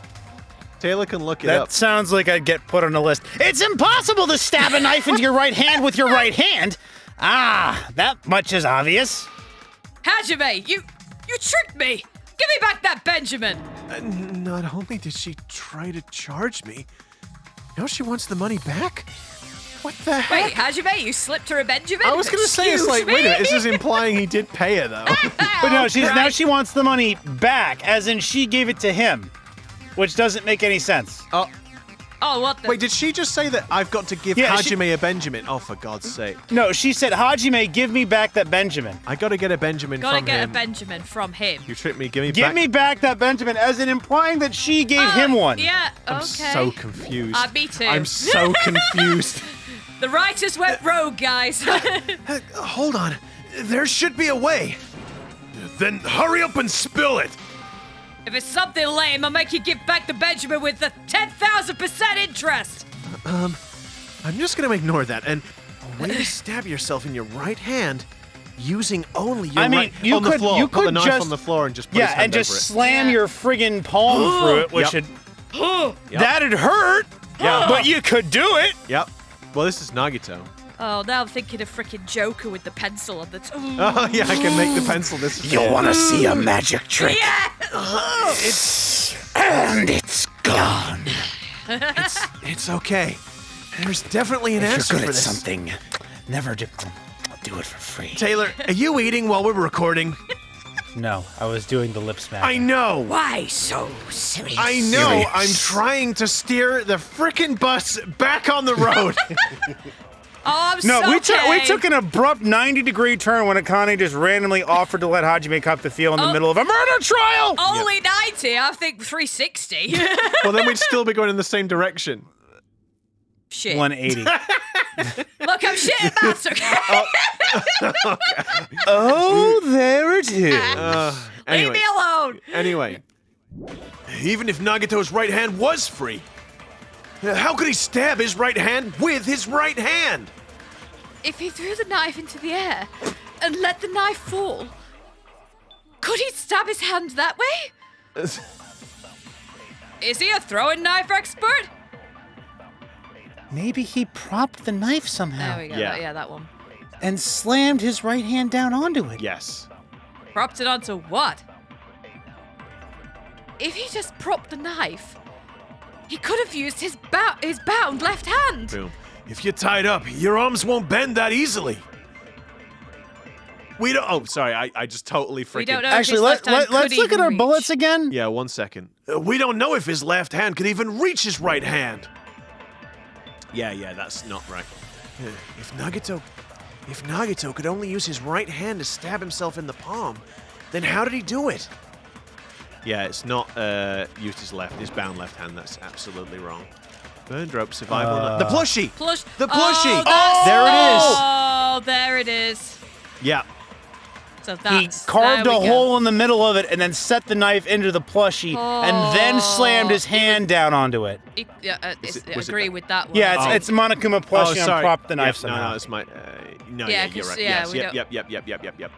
Taylor can look it That up. sounds like I'd get put on a list. It's impossible to stab a knife into your right hand with your right hand. Ah, that much is obvious. Hajime, you tricked me. Give me back that Benjamin. Not only did she try to charge me, now she wants the money back? What the heck? Wait, Hajime, you slipped her a Benjamin? I was gonna say, it's Excuse like, me? wait a minute, this is implying he did pay her though. But no, now Right. she wants the money back, as in she gave it to him, which doesn't make any sense. Oh, what the? Wait, did she just say that I've got to give Yeah, Hajime a Benjamin? Oh, for God's sake! No, she said, Hajime, give me back that Benjamin. I got to get a Benjamin Gotta from get him. a Benjamin from him. You tricked me. Give me Give back. me back that Benjamin, as in implying that she gave him one. Yeah, okay. I'm so confused. Me too. I'm so confused. The writers went rogue, guys. Hold on. There should be a way. Then hurry up and spill it. If it's something lame, I'll make you give back the Benjamin with the 10,000% interest. I'm just gonna ignore that. And a way to stab yourself in your right hand using only your I mean, right you on the could floor. you Put the could knife just on the floor and just put his yeah, hand and just over it. slam Yeah. your friggin' palm through it, which Yep. would that'd hurt. Yeah. But you could do it. Yep. Well, this is Nagito. Oh, now I'm thinking of freaking Joker with the pencil on the Oh yeah, I can make the pencil disappear. to see a magic trick, Yeah! and it's gone. It's okay. There's definitely an answer for this. never do it for free. Taylor, are you eating while we're recording? No, I was doing the lip smack. I know. Why so serious? I know. I'm trying to steer the frickin' bus back on the road. Oh, I'm No, so we took an abrupt 90-degree turn when Akane just randomly offered to let Hajime cop the feel in the middle of a murder trial. Only 90, I think 360. Well, then we'd still be going in the same direction. Shit. 180. Look, I'm shit at maths, okay? Oh, there it is. Leave Anyway, me alone. anyway, Even if Nagito's right hand was free, how could he stab his right hand with his right hand? If he threw the knife into the air and let the knife fall, could he stab his hand that way? Is he a throwing knife expert? Maybe he propped the knife somehow There we go. Yeah. Yeah, that one. and slammed his right hand down onto it. yes. Propped it onto what? If he just propped the knife, he could have used his bound left hand. Boom. If you're tied up, your arms won't bend that easily. We don't. Oh, sorry. I just totally freaking. We don't know. Actually, if his left hand let's could look at even our reach. bullets again. Yeah, 1 second. We don't know if his left hand could even reach his right hand. Yeah, that's not right. If Nagito could only use his right hand to stab himself in the palm, then how did he do it? Yeah, it's not used his bound left hand. That's absolutely wrong. Burned rope, survival. The plushie! The plushie! Oh, There it is! Oh, there it is. Yeah. So He that's carved a there we go. hole in the middle of it and then set the knife into the plushie and then slammed his hand down onto it. Yeah, was it agree that? with that one. Yeah, it's Monokuma plushie and sorry. propped the knife Yep, somehow. No, it's my. No, Yeah, yeah, you're 'cause, right. yeah, Yes, we yep, don't- yep.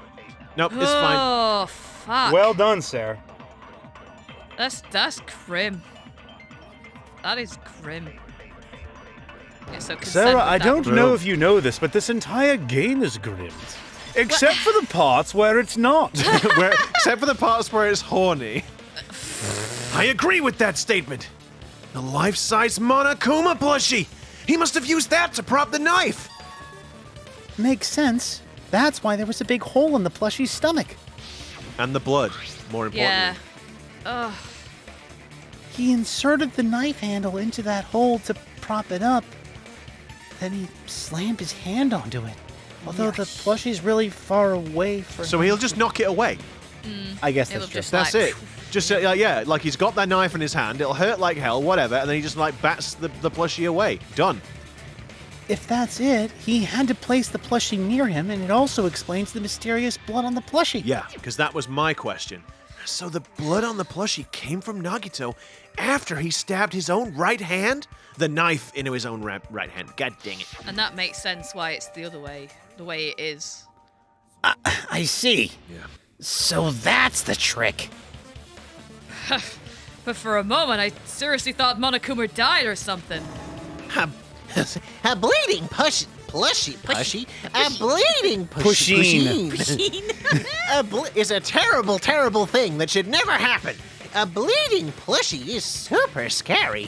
Nope, it's fine. Oh, fuck. Well done, Sarah. That's grim. That is grim. Yeah, so consent Sarah, with I that don't one. know if you know this, but this entire game is grim. Except for the parts where it's not. Except for the parts where it's horny. I agree with that statement. The life-size Monokuma plushie. He must have used that to prop the knife. Makes sense. That's why there was a big hole in the plushie's stomach. And the blood, more importantly. Yeah. Ugh. He inserted the knife handle into that hole to prop it up. Then he slammed his hand onto it. Although the plushie's really far away from So he'll just knock it away. I guess It'll that's true. just That's like, it. Just like he's got that knife in his hand. It'll hurt like hell, whatever, and then he just like bats the plushie away. Done. If that's it, he had to place the plushie near him, and it also explains the mysterious blood on the plushie. Yeah, because that was my question. So the blood on the plushie came from Nagito after he stabbed his own right hand? The knife into his own right hand. God dang it. And that makes sense why it's the other way, the way it is. I see. Yeah. So that's the trick. But for a moment, I seriously thought Monokuma died or something. A bleeding plushie. A bleeding Pusheen. is a terrible, terrible thing that should never happen. A bleeding plushie is super scary.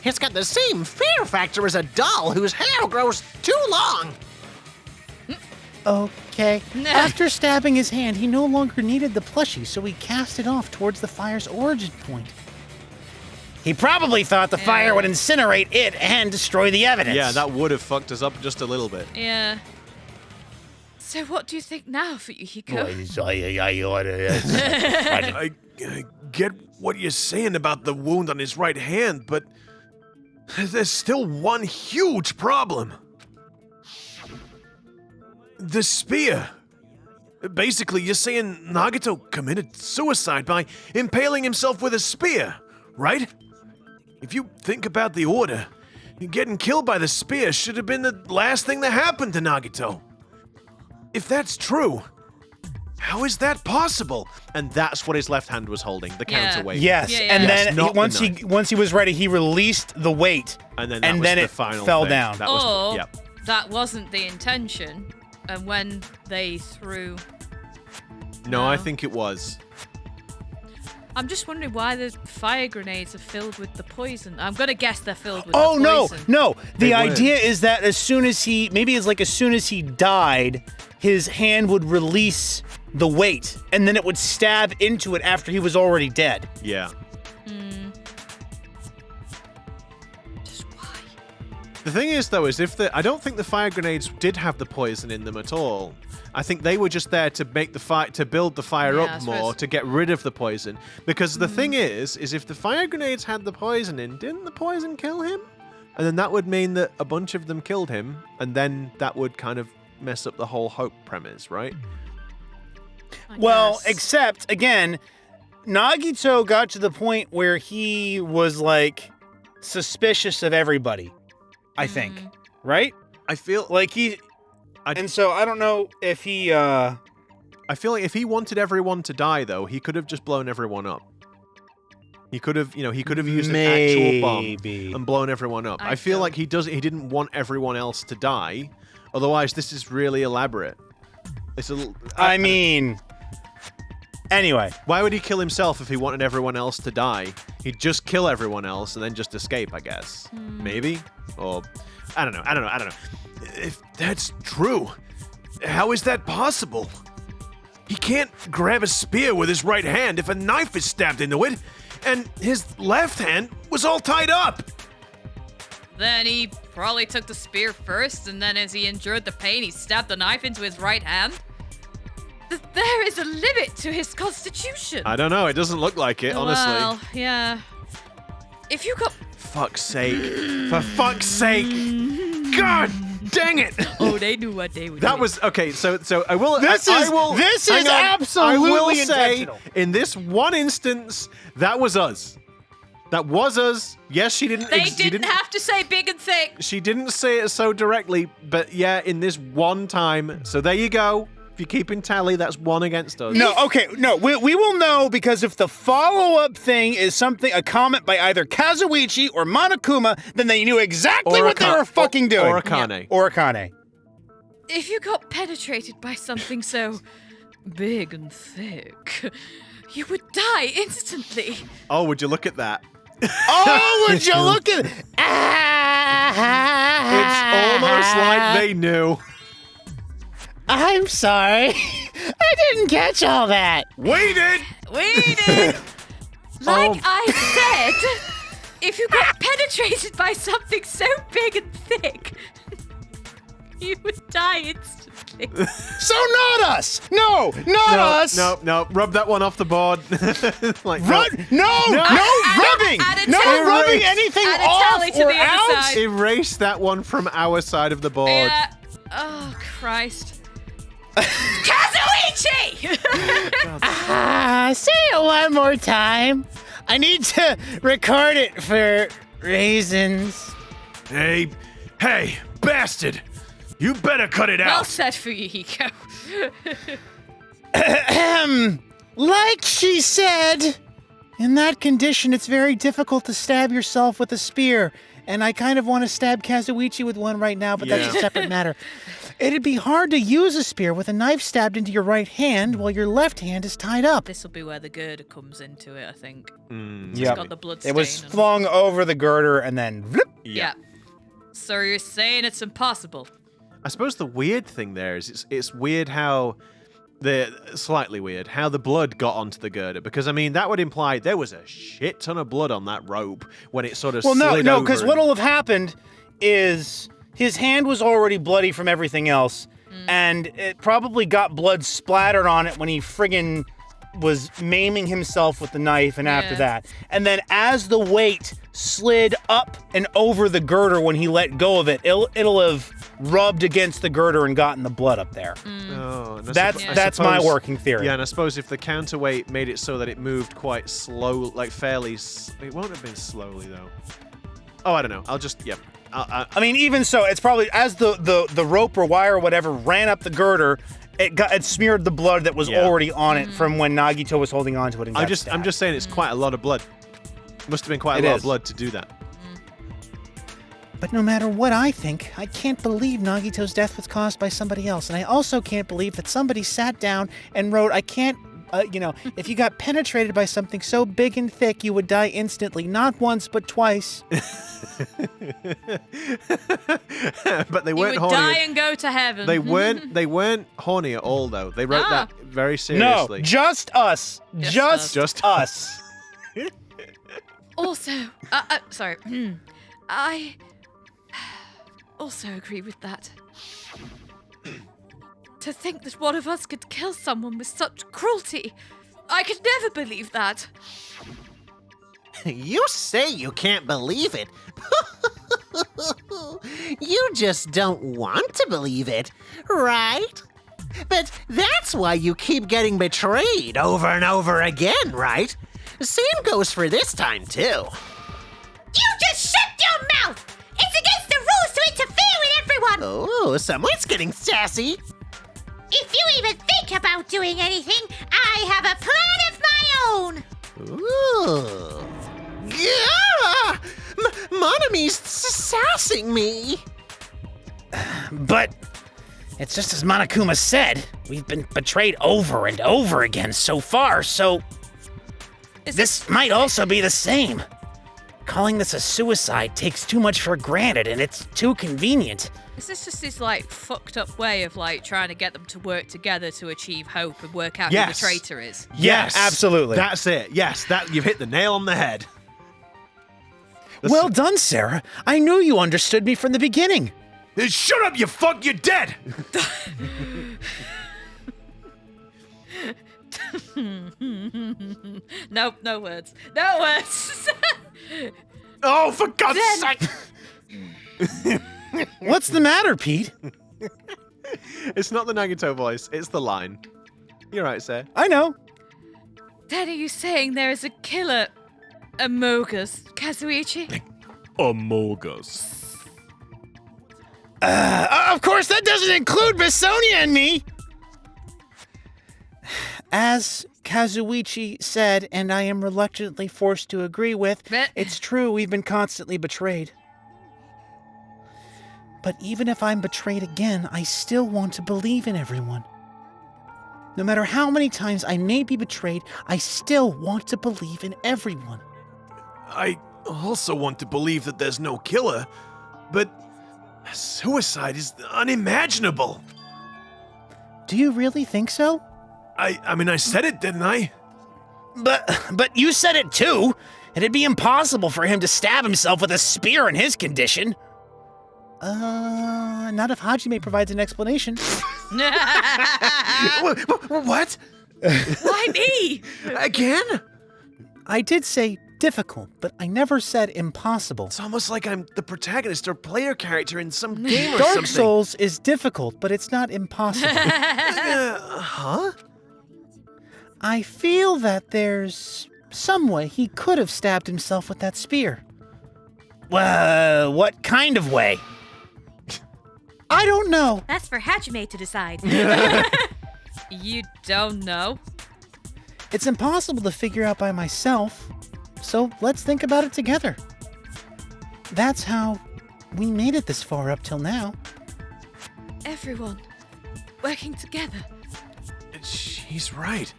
It's got the same fear factor as a doll whose hair grows too long. Okay. After stabbing his hand, he no longer needed the plushie, so he cast it off towards the fire's origin point. He probably thought the fire would incinerate it and destroy the evidence. Yeah, that would have fucked us up just a little bit. Yeah. So what do you think now for Yuhiko? I get what you're saying about the wound on his right hand, but there's still one huge problem. The spear. Basically, you're saying Nagito committed suicide by impaling himself with a spear, right? If you think about the order, getting killed by the spear should have been the last thing that happened to Nagito. If that's true, how is that possible? And that's what his left hand was holding, the counterweight. Yes, Yeah, and yeah. Yes, then not the once knife. once he was ready, he released the weight, And then, that was then the it final fell thing. down. That was Or yep. that wasn't the intention, and when they threw... No, I No. think it was. I'm just wondering why the fire grenades are filled with the poison. I'm gonna guess they're filled with Oh the no, poison. no! They The weren't. idea is that as soon as he died, his hand would release the weight, and then it would stab into it after he was already dead. Yeah. Just why? The thing is, though, is I don't think the fire grenades did have the poison in them at all. I think they were just there to make the fire, to build the fire Yeah, I up suppose. more, to get rid of the poison. Because the thing is if the fire grenades had the poison in, didn't the poison kill him? And then that would mean that a bunch of them killed him, and then that would kind of mess up the whole hope premise, right? I Well, guess. except again, Nagito got to the point where he was like suspicious of everybody. I think, right? I feel Like and so I don't know if he. I feel like if he wanted everyone to die, though, he could have just blown everyone up. He could have, used an actual bomb Maybe. and blown everyone up. I I feel don't- like he didn't want everyone else to die. Otherwise, this is really elaborate. It's I mean. Anyway, why would he kill himself if he wanted everyone else to die? He'd just kill everyone else and then just escape, I guess. Maybe? Or I don't know. If that's true, how is that possible? He can't grab a spear with his right hand if a knife is stabbed into it, and his left hand was all tied up. Then he probably took the spear first, and then as he endured the pain, he stabbed the knife into his right hand. There is a limit to his constitution. I don't know. It doesn't look like it, honestly. Well, yeah. If you got... Fuck's sake. For fuck's sake. God Dang it! Oh, they knew what they were That doing. was okay. So I will. This I is- will, this hang is on. absolutely I will say, intentional. in this one instance, that was us. That was us. Yes, she didn't. They she didn't have to say big and thick. She didn't say it so directly, but yeah, in this one time. So there you go. If you're keeping tally, that's one against us. No, okay, no, we will know because if the follow-up thing is a comment by either Kazuichi or Monokuma, then they knew exactly what they were fucking doing. Or Akane. Or Akane. If you got penetrated by something so big and thick, you would die instantly. Oh, would you look at that? Oh, would you look at it? It's almost like they knew. I'm sorry. I didn't catch all that. We did. We did. Like Oh. I said, if you got penetrated by something so big and thick, you would die instantly. So not us! No, not us! No. Rub that one off the board. Like, Run! No, No. rubbing! Add a No tally. rubbing anything Add a off tally to or the other out! side. Erase that one from our side of the board. Yeah. Oh, Christ. Kazuichi! Say it one more time. I need to record it for reasons. Hey, bastard! You better cut it Well out. said, Fuyuhiko. Like she said, in that condition, it's very difficult to stab yourself with a spear. And I kind of want to stab Kazuichi with one right now, but that's a Yeah. separate matter. It'd be hard to use a spear with a knife stabbed into your right hand while your left hand is tied up. This will be where the girder comes into it, I think. It's Yep. got the blood It stain. was and- flung over the girder and then vlip. Yeah. So you're saying it's impossible? I suppose the weird thing there is it's weird how slightly weird how the blood got onto the girder, because I mean that would imply there was a shit ton of blood on that rope when it sort of Well, no, slid no, over because and- what'll have happened is his hand was already bloody from everything else, and it probably got blood splattered on it when he friggin' was maiming himself with the knife, and after Yeah. that. And then as the weight slid up and over the girder when he let go of it, it'll have rubbed against the girder and gotten the blood up there. Oh, and I That's my suppose- working theory. Yeah, and I suppose if the counterweight made it so that it moved quite slow, like fairly, it won't have been slowly though. Oh, I don't know. I'll just I mean, even so, it's probably as the rope or wire or whatever ran up the girder, it smeared the blood that was Yeah. already on it from when Nagito was holding on to it. And got I'm stabbed. just saying it's quite a lot of blood. Must have been quite It a lot is. of blood to do that. But no matter what I think, I can't believe Nagito's death was caused by somebody else. And I also can't believe that somebody sat down and wrote, if you got penetrated by something so big and thick, you would die instantly. Not once, but twice. But they You weren't would horny. die and go to heaven. They weren't horny at all though. They wrote that very No, seriously. just us. Just us. us. Also, sorry. I also agree with that. To think that one of us could kill someone with such cruelty. I could never believe that. You say you can't believe it. You just don't want to believe it, right? But that's why you keep getting betrayed over and over again, right? Same goes for this time, too. You just shut your mouth! It's against the rules to interfere with everyone! Oh, someone's getting sassy. If you even think about doing anything, I have a plan of my own! Ooh. Yeah! Monami's sassing me. But it's just as Monokuma said. We've been betrayed over and over again so far, so this might also be the same. Calling this a suicide takes too much for granted, and it's too convenient. Is this just this fucked up way of trying to get them to work together to achieve hope and work out who the Yes. traitor is? Yes, absolutely. That's it. Yes, you've hit the nail on the head. Well done, Sarah. I knew you understood me from the beginning. Shut up, you fuck! You're dead. Nope, no words. No words. Oh, for God's Then- sake! What's the matter, Pete? It's not the Nagito voice, it's the line. You're right, sir. I know. Then are you saying there is a killer among us, Kazuichi? Amogus. Of course, that doesn't include Miss Sonia and me. As Kazuichi said, and I am reluctantly forced to agree with, it's true, we've been constantly betrayed. But even if I'm betrayed again, I still want to believe in everyone. No matter how many times I may be betrayed, I still want to believe in everyone. I also want to believe that there's no killer, but suicide is unimaginable. Do you really think so? I mean, I said it, didn't I? But you said it too. It'd be impossible for him to stab himself with a spear in his condition. Not if Hajime provides an explanation. What? Why me? Again? I did say difficult, but I never said impossible. It's almost like I'm the protagonist or player character in some game or Dark something. Souls is difficult, but it's not impossible. Huh? I feel that there's some way he could have stabbed himself with that spear. What kind of way? I don't know. That's for Hajime to decide. You don't know? It's impossible to figure out by myself, so let's think about it together. That's how we made it this far up till now. Everyone working together. She's right.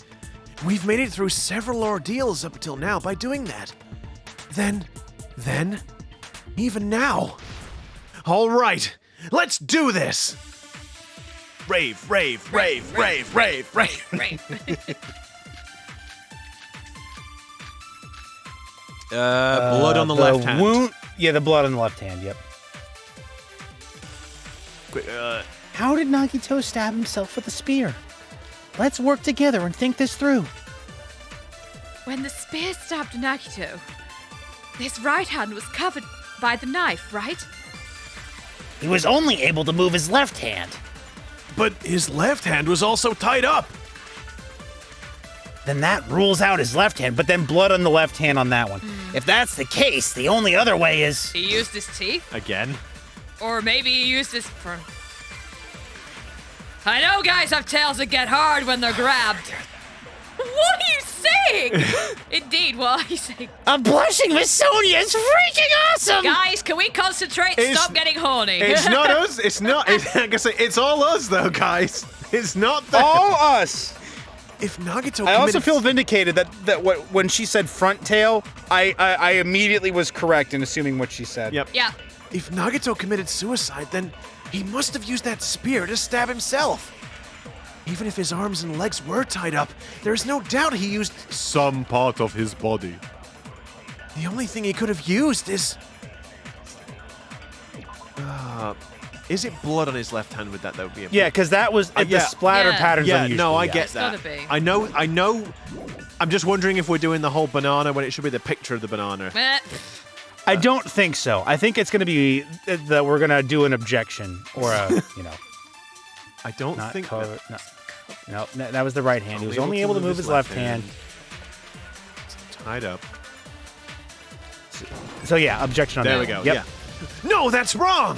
We've made it through several ordeals up until now by doing that. Then, even now. All right, let's do this. Rave. Blood on the left hand. Wound. Yeah, the blood on the left hand. Yep. How did Nagito stab himself with a spear? Let's work together and think this through. When the spear stabbed Nagito, his right hand was covered by the knife, right? He was only able to move his left hand. But his left hand was also tied up. Then that rules out his left hand, But then blood on the left hand on that one. if that's the case, the only other way is... He used his teeth? Again? Or maybe he used his... I know guys have tails that get hard when they're grabbed. What are you saying? Indeed, what are you saying? A blushing Miss Sonia is freaking awesome! Guys, can we concentrate? It's- Stop getting horny. It's not us. It's not. Like I say, it's all us, though, guys. It's not them. All us. If Nagito I also committed- feel vindicated that when she said front tail, I immediately was correct in assuming what she said. Yep. Yeah. If Nagito committed suicide, then he must have used that spear to stab himself. Even if his arms and legs were tied up, there's no doubt he used... Some part of his body. The only thing he could have used is... Is it blood on his left hand with that? That would be a Yeah, because that was the yeah. splatter Yeah. patterns. Yeah, unusual, no, I yeah. get It's that. gotta be. I know. I'm just wondering if we're doing the whole banana when it should be the picture of the banana. Meh. I don't think so. I think it's going to be that we're going to do an objection or a, I don't not think cover. that. No, that was the right hand. He was only able to move his left hand. Tied up. So yeah, objection on There that. we go. Yep. Yeah. No, that's wrong!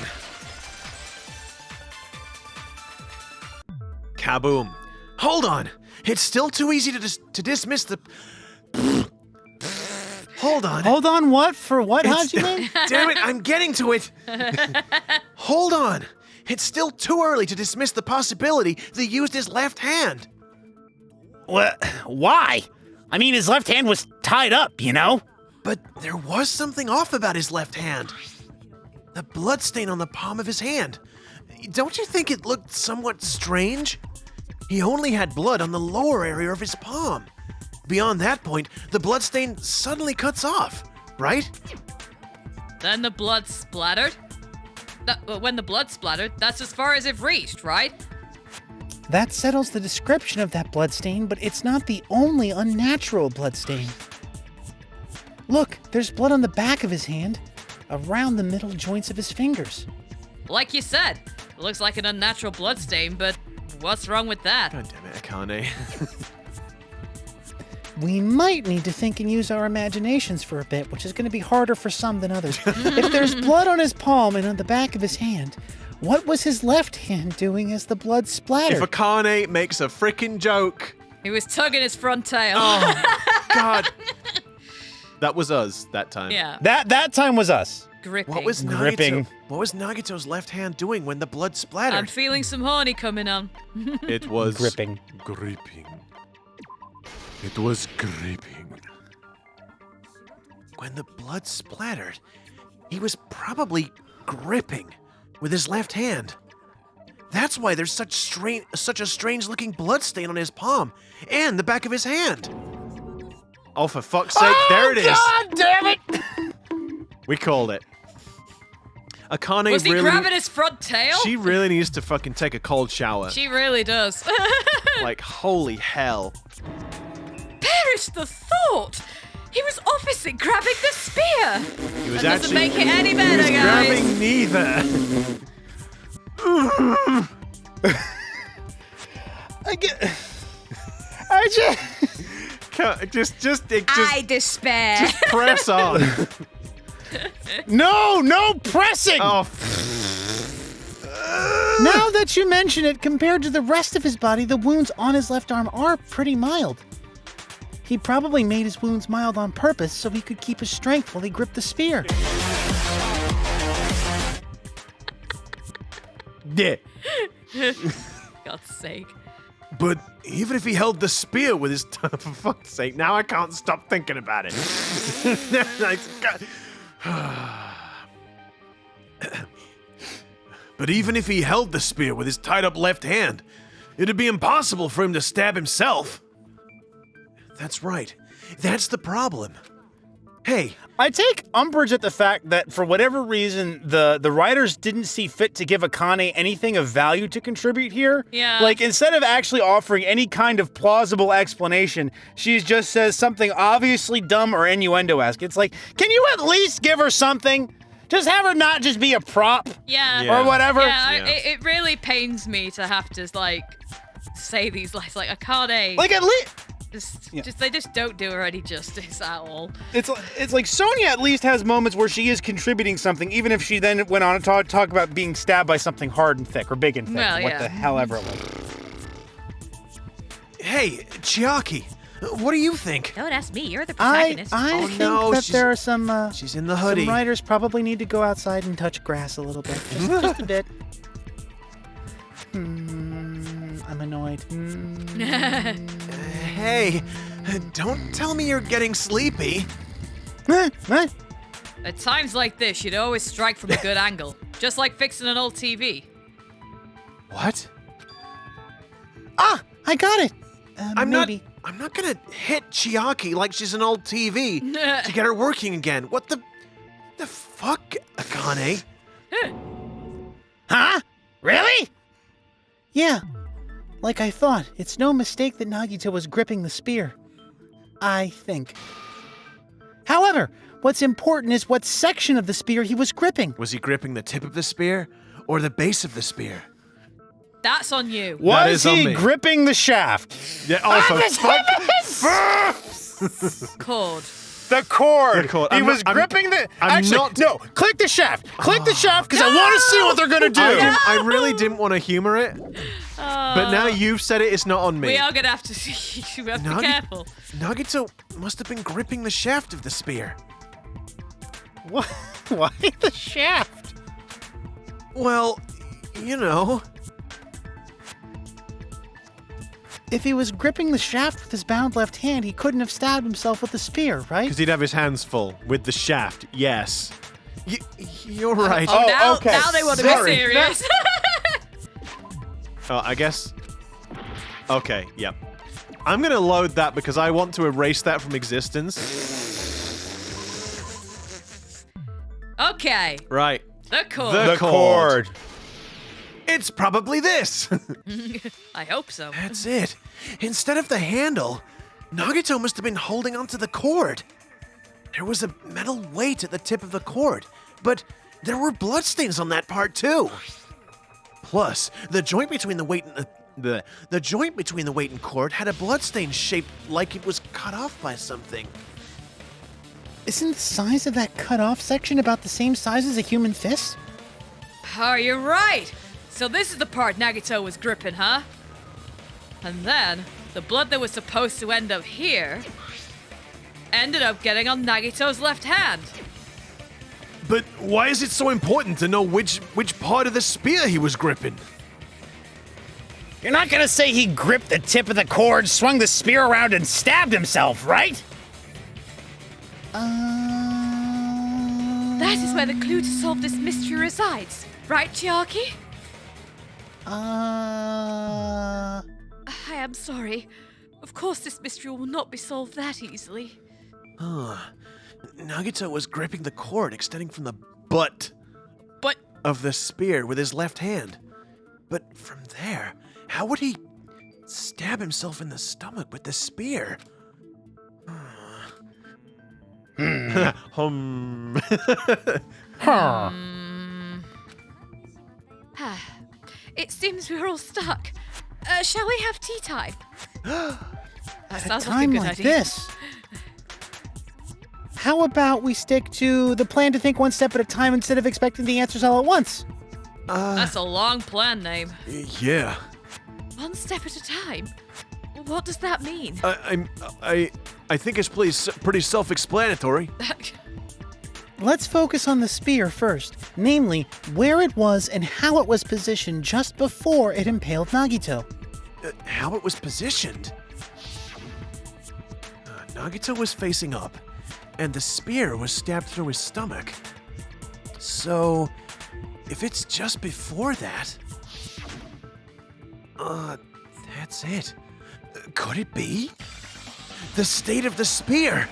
Kaboom. Hold on. It's still too easy to dismiss the... Hold on. Hold on, what? For what, It's- Hajime? Damn it, I'm getting to it. Hold on. It's still too early to dismiss the possibility that he used his left hand. What? Why? I mean, his left hand was tied up, you know? But there was something off about his left hand. The bloodstain on the palm of his hand. Don't you think it looked somewhat strange? He only had blood on the lower area of his palm. Beyond that point, the bloodstain suddenly cuts off, right? Then the blood splattered? When the blood splattered, that's as far as it reached, right? That settles the description of that bloodstain, but it's not the only unnatural bloodstain. Look, there's blood on the back of his hand, around the middle joints of his fingers. Like you said, it looks like an unnatural bloodstain, but what's wrong with that? God damn it, Akane. We might need to think and use our imaginations for a bit, which is going to be harder for some than others. If there's blood on his palm and on the back of his hand, what was his left hand doing as the blood splattered? If Akane makes a freaking joke. He was tugging his front tail. Oh, God. That was us that time. Yeah. That time was us. Gripping. What was Gripping. Nagito's left hand doing when the blood splattered? I'm feeling some horny coming on. It was Gripping. Gripping. It was gripping. When the blood splattered, he was probably gripping with his left hand. That's why there's such a strange-looking blood stain on his palm and the back of his hand. Oh, for fuck's sake, there it is. God damn it! We called it. Akane Was he really... grabbing his front tail? She really needs to fucking take a cold shower. She really does. Like, holy hell. Perish the thought! He was obviously grabbing the spear! He was That doesn't make it any better, he was guys. grabbing neither. Just I despair. press on. No pressing! Oh, Now that you mention it, compared to the rest of his body, the wounds on his left arm are pretty mild. He probably made his wounds mild on purpose so he could keep his strength while he gripped the spear. yeah. God's sake. But even if he held the spear with his For fuck's sake, now I can't stop thinking about it. But even if he held the spear with his tied-up left hand, it'd be impossible for him to stab himself. That's right. That's the problem. Hey, I take umbrage at the fact that for whatever reason, the writers didn't see fit to give Akane anything of value to contribute here. Yeah. Like, instead of actually offering any kind of plausible explanation, she just says something obviously dumb or innuendo-esque. It's like, can you at least give her something? Just have her not just be a prop. Yeah. Or whatever. Yeah, Yeah. It really pains me to have to, like, say these lines. Like, Akane. Like, at least... They just don't do her any justice at all. It's like Sonya at least has moments where she is contributing something, even if she then went on to talk about being stabbed by something hard and thick or big and thick. Well, what yeah. the hell ever it was. hey, Chiaki, what do you think? Don't ask me. You're the I protagonist. think no, that she's- there are some She's in the hoodie. writers probably need to go outside and touch grass a little bit. Just a bit. I'm annoyed. Hey, don't tell me you're getting sleepy. At times like this, you'd always strike from a good angle. Just like fixing an old TV. What? Ah, I got it. I'm maybe. not gonna hit Chiaki like she's an old TV to get her working again. What the fuck, Akane? Huh? Really? Yeah. Like I thought, it's no mistake that Nagito was gripping the spear. I think. However, what's important is what section of the spear he was gripping. Was he gripping the tip of the spear or the base of the spear? That's on you. Was is on he me. gripping the shaft? Yeah, oh, for fuck. Cord. The cord. The cord. He I'm was not- gripping the. I'm Actually, not- no. Click the shaft. Click the shaft because I want to see what they're gonna do. I really didn't want to humor it, but now you've said it, it's not on me. We are gonna have to we have to be careful. Nagito must have been gripping the shaft of the spear. What? Why the shaft? Well, you know. If he was gripping the shaft with his bound left hand, he couldn't have stabbed himself with the spear, right? Because he'd have his hands full with the shaft, yes. You're right. Oh, now, okay. now they want to be Sorry. serious. Oh, I guess... Okay, yep. I'm going to load that because I want to erase that from existence. Okay, Right. the cord. The The cord. cord. It's probably this. I hope so. That's it. Instead of the handle, Nagito must have been holding onto the cord. There was a metal weight at the tip of the cord, but there were bloodstains on that part too. Plus, the joint between the weight and the joint between the weight and cord had a bloodstain shaped like it was cut off by something. Isn't the size of that cut-off section about the same size as a human fist? Oh, you're right. So this is the part Nagito was gripping, huh? And then, the blood that was supposed to end up here ended up getting on Nagito's left hand. But why is it so important to know which part of the spear he was gripping? You're not gonna say he gripped the tip of the cord, swung the spear around, and stabbed himself, right? That is where the clue to solve this mystery resides, right, Chiaki? I am sorry. Of course this mystery will not be solved that easily. Nagito was gripping the cord extending from the butt But of the spear with his left hand. But from there, how would he stab himself in the stomach with the spear? it seems we're all stuck. Shall we have tea time? That At a sounds time like a good like idea. this, how about we stick to the plan to think one step at a time instead of expecting the answers all at once? That's a long plan name. Yeah. One step at a time? What does that mean? I think it's pretty self-explanatory. Let's focus on the spear first, namely, where it was and how it was positioned just before it impaled Nagito. How it was positioned? Nagito was facing up, and the spear was stabbed through his stomach. So, if it's just before that... that's it. Could it be? The state of the spear,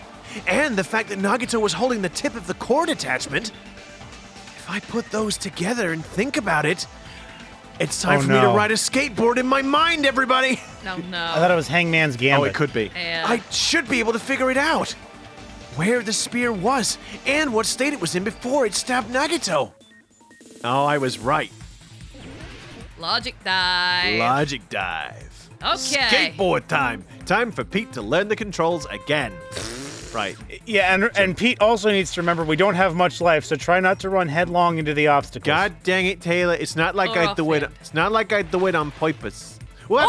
and the fact that Nagito was holding the tip of the cord attachment. If I put those together and think about it, it's time for me to ride a skateboard in my mind, everybody! No. I thought it was Hangman's Gambit. Oh, it could be. Yeah. I should be able to figure it out. Where the spear was, and what state it was in before it stabbed Nagito. Oh, I was right. Logic dive. Logic dive. Okay. Skateboard time. Time for Pete to learn the controls again. Right. Yeah, and Pete also needs to remember we don't have much life, so try not to run headlong into the obstacles. God dang it, Taylor! It's not like Or I do it. off it. It's not like I do it on purpose. What?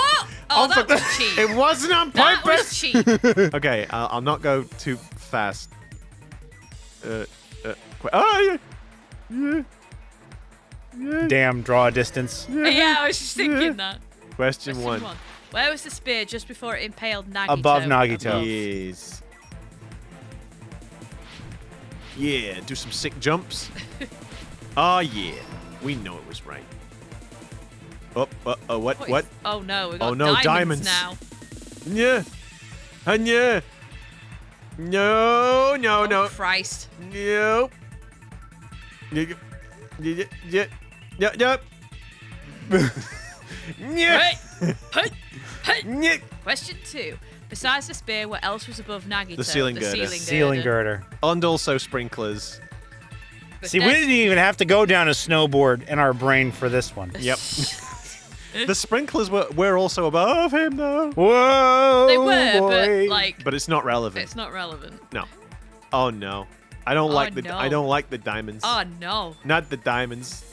Oh, that for- was cheap. It wasn't on That was purpose. cheap. Okay, I'll not go too fast. Oh yeah. Damn, draw a distance. Yeah, I was just thinking that. Question one. Where was the spear just before it impaled Nagito? Above Nagito. Above. Yes. Yeah, do some sick jumps. Oh yeah, we know it was right. What? What? Oh no, we got Oh, no, diamonds diamonds. now. Yeah. And yeah. No, no, Oh, no. Christ. Nope. Yeah. Hey, hey, hey. Yeah. Question 2. Besides the spear, what else was above Nagito? The ceiling girder. Ceiling girder. And also sprinklers. But See, we there's- didn't even have to go down a snowboard in our brain for this one. Yep. The sprinklers were also above him though. Whoa! They were, boy. but like, But it's not relevant. it's not relevant. No. Oh no. I don't Oh, like the no. I don't like the diamonds. Oh no. Not the diamonds.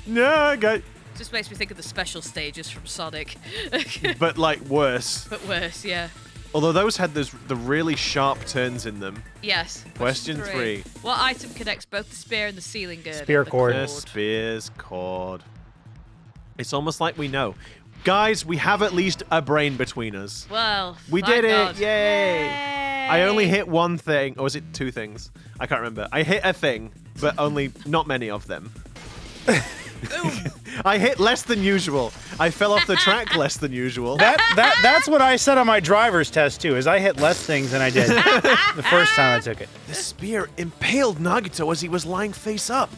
No, I got Just makes me think of the special stages from Sonic. but like worse. But worse, yeah. Although those had the really sharp turns in them. Yes. Question 3. What item connects both the spear and the ceiling girder? Spear The cord. The spear's cord. It's almost like we know. Guys, we have at least a brain between us. Well, We thank did it! God. Yay! I only hit one thing, or was it 2 things? I can't remember. I hit a thing, but only not many of them. I hit less than usual. I fell off the track less than usual. That's what I said on my driver's test too. Is I hit less things than I did the first time I took it. The spear impaled Nagito as he was lying face up.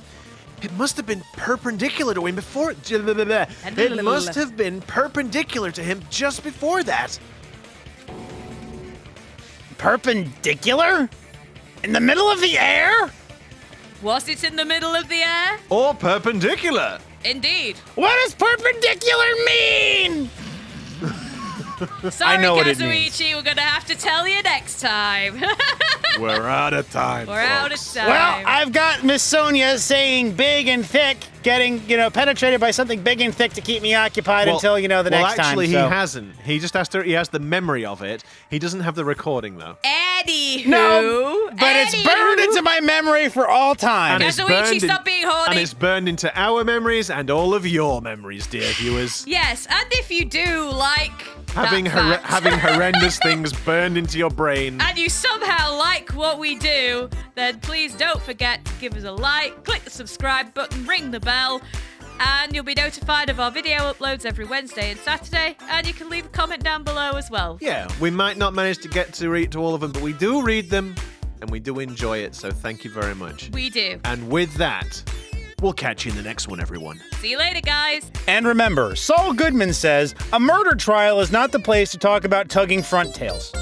It must have been perpendicular to him before. It must have been perpendicular to him just before that. Perpendicular? In the middle of the air? Was it in the middle of the air? Or perpendicular. Indeed. What does perpendicular mean? Sorry, I know what it means. Kazuichi, we're gonna have to tell you next time. We're out of time. We're out of time. Well, I've got Miss Sonia saying big and thick, getting, penetrated by something big and thick to keep me occupied until, the next time. Well, actually, so. he hasn't. He just has to. He has the memory of it. He doesn't have the recording though. Anywho. No, but it's burned into my memory for all time. And it's Kazuichi, burned in- stop being horny. And it's burned into our memories and all of your memories, dear viewers. Yes, and if you do like Having that fact, having horrendous things burned into your brain. and you somehow like what we do, then please don't forget to give us a like, click the subscribe button, ring the bell, and you'll be notified of our video uploads every Wednesday and Saturday, and you can leave a comment down below as well. Yeah, we might not manage to get to read to all of them, but we do read them, and we do enjoy it, so thank you very much. We do. And with that, we'll catch you in the next one, everyone. See you later, guys. And remember, Saul Goodman says, a murder trial is not the place to talk about tugging front tails.